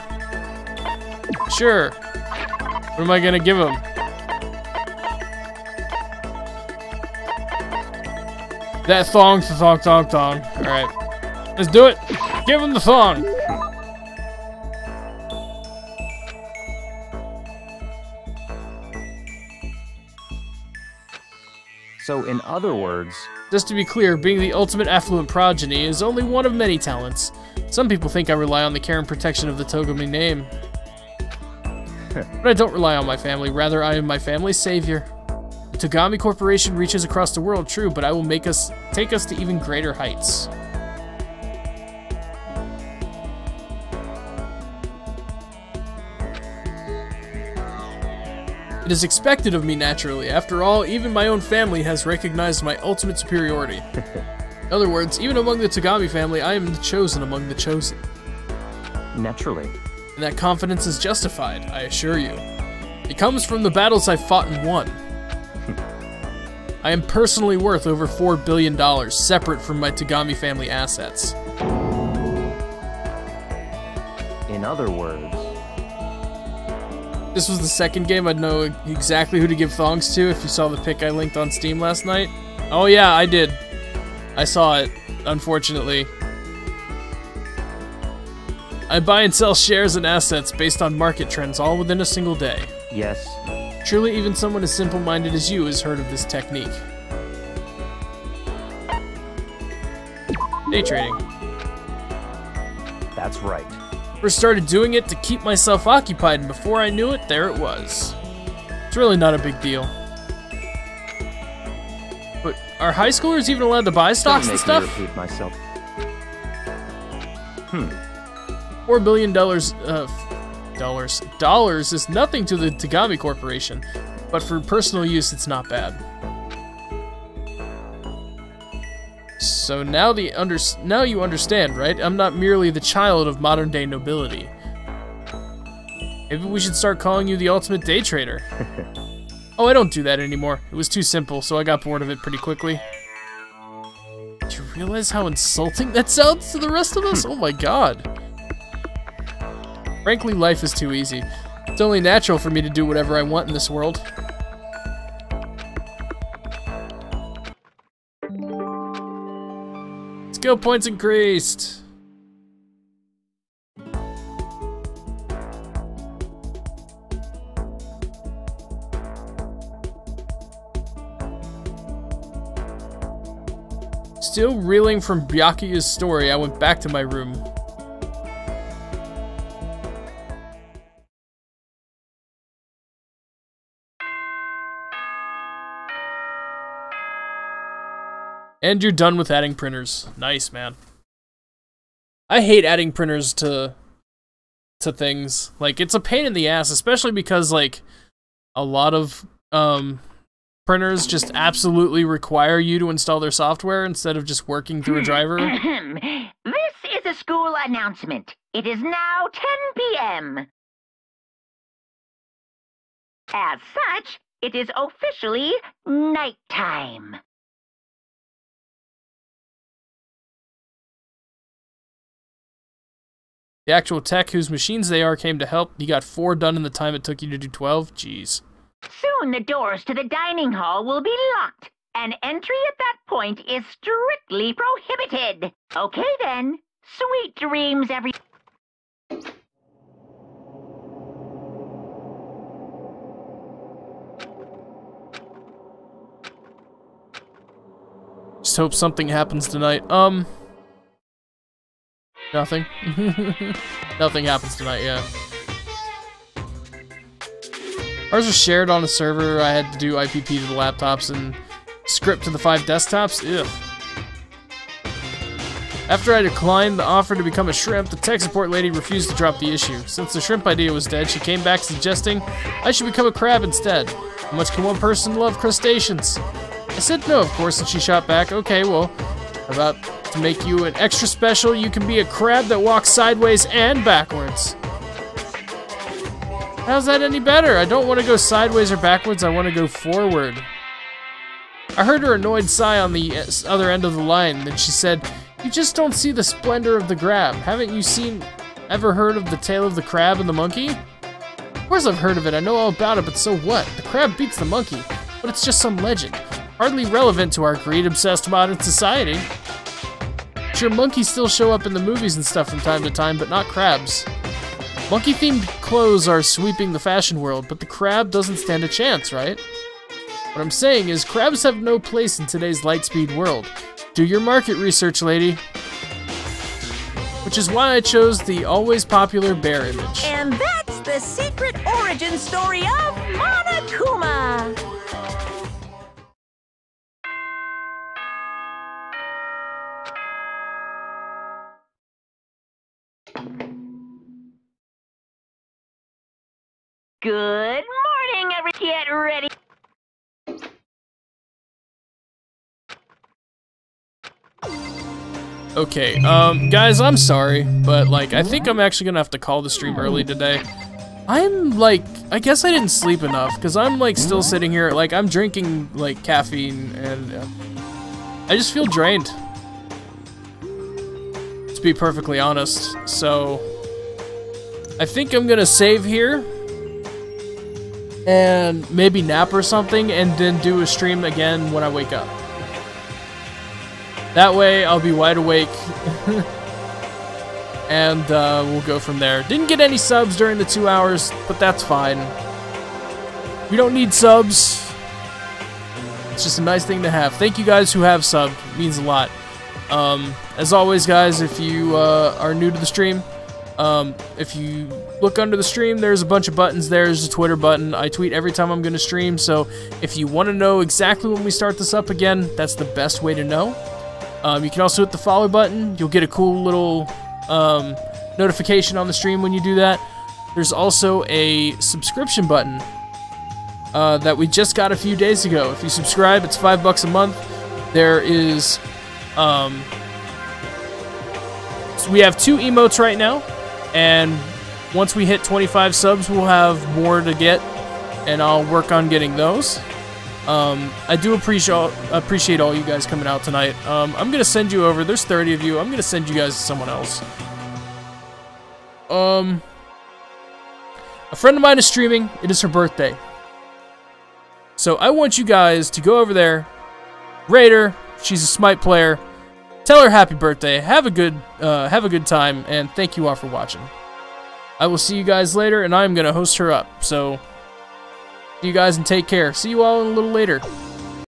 Sure. What am I gonna give him? That thong. Alright. Let's do it. Give him the thong. So, in other words... Just to be clear, being the ultimate affluent progeny is only one of many talents. Some people think I rely on the care and protection of the Togami name. But I don't rely on my family, rather I am my family's savior. The Togami Corporation reaches across the world, true, but I will take us to even greater heights. It is expected of me naturally. After all, even my own family has recognized my ultimate superiority. In other words, even among the Togami family, I am the chosen among the chosen. Naturally. And that confidence is justified, I assure you. It comes from the battles I've fought and won. I am personally worth over $4 billion, separate from my Togami family assets. In other words... This was the second game I'd know exactly who to give thongs to if you saw the pic I linked on Steam last night. Oh yeah, I did. I saw it, unfortunately. I buy and sell shares and assets based on market trends all within a single day. Yes. Truly, even someone as simple-minded as you has heard of this technique. Day trading. That's right. First started doing it to keep myself occupied, and before I knew it, there it was. It's really not a big deal. But are high schoolers even allowed to buy stocks and stuff? Don't make me repeat myself. $4 billion, dollars is nothing to the Togami Corporation, but for personal use, it's not bad. So now you understand, right? I'm not merely the child of modern-day nobility. Maybe we should start calling you the ultimate day trader. Oh, I don't do that anymore. It was too simple, so I got bored of it pretty quickly. Do you realize how insulting that sounds to the rest of us? Oh my god. Frankly, life is too easy. It's only natural for me to do whatever I want in this world. Skill points increased. Still reeling from Byakuya's story, I went back to my room. And you're done with adding printers. Nice, man. I hate adding printers to things. Like, it's a pain in the ass, especially because, like, a lot of printers just absolutely require you to install their software instead of just working through a driver. This is a school announcement. It is now 10 p.m. As such, it is officially nighttime. The actual tech whose machines they are came to help. You got 4 done in the time it took you to do 12? Jeez. Soon the doors to the dining hall will be locked, and entry at that point is strictly prohibited. Okay then. Sweet dreams, every... Just hope something happens tonight. Nothing. Nothing happens tonight, yeah. Ours was shared on a server. I had to do IPP to the laptops and script to the 5 desktops. Ugh. After I declined the offer to become a shrimp, the tech support lady refused to drop the issue. Since the shrimp idea was dead, she came back suggesting I should become a crab instead. How much can one person love crustaceans? I said no, of course, and she shot back, okay, well, how about to make you an extra special, you can be a crab that walks sideways and backwards. How's that any better? I don't want to go sideways or backwards, I want to go forward. I heard her annoyed sigh on the other end of the line, then she said, you just don't see the splendor of the crab. Haven't you ever heard of the tale of the crab and the monkey? Of course I've heard of it, I know all about it, but so what? The crab beats the monkey, but it's just some legend. Hardly relevant to our greed-obsessed modern society. Sure, monkeys still show up in the movies and stuff from time to time, but not crabs. Monkey-themed clothes are sweeping the fashion world, but the crab doesn't stand a chance, right? What I'm saying is, crabs have no place in today's light-speed world. Do your market research, lady. Which is why I chose the always popular bear image. And that's the secret origin story of Monokuma. Good morning, everyone. Get ready. Okay, guys, I'm sorry, but, like, I think I'm actually gonna have to call the stream early today. I'm, like, I guess I didn't sleep enough, because I'm, like, still sitting here, like, I'm drinking, like, caffeine, and I just feel drained. To be perfectly honest, so I think I'm gonna save here, and maybe nap or something, and then do a stream again when I wake up. That way, I'll be wide awake, and we'll go from there. Didn't get any subs during the 2 hours, but that's fine. We don't need subs. It's just a nice thing to have. Thank you guys who have subbed. It means a lot. As always, guys, if you are new to the stream, if you look under the stream, there's a bunch of buttons there. There's a Twitter button. I tweet every time I'm going to stream, so if you want to know exactly when we start this up again, that's the best way to know. You can also hit the follow button. You'll get a cool little notification on the stream when you do that. There's also a subscription button that we just got a few days ago. If you subscribe, it's $5 a month. There is, so we have 2 emotes right now, and once we hit 25 subs, we'll have more to get, and I'll work on getting those. I do appreciate all you guys coming out tonight. I'm gonna send you over. There's 30 of you. I'm gonna send you guys to someone else. A friend of mine is streaming. It is her birthday. So I want you guys to go over there, rate her. She's a Smite player. Tell her happy birthday. Have a good time, and thank you all for watching. I will see you guys later, and I'm gonna host her up. So see you guys and take care. See you all a little later.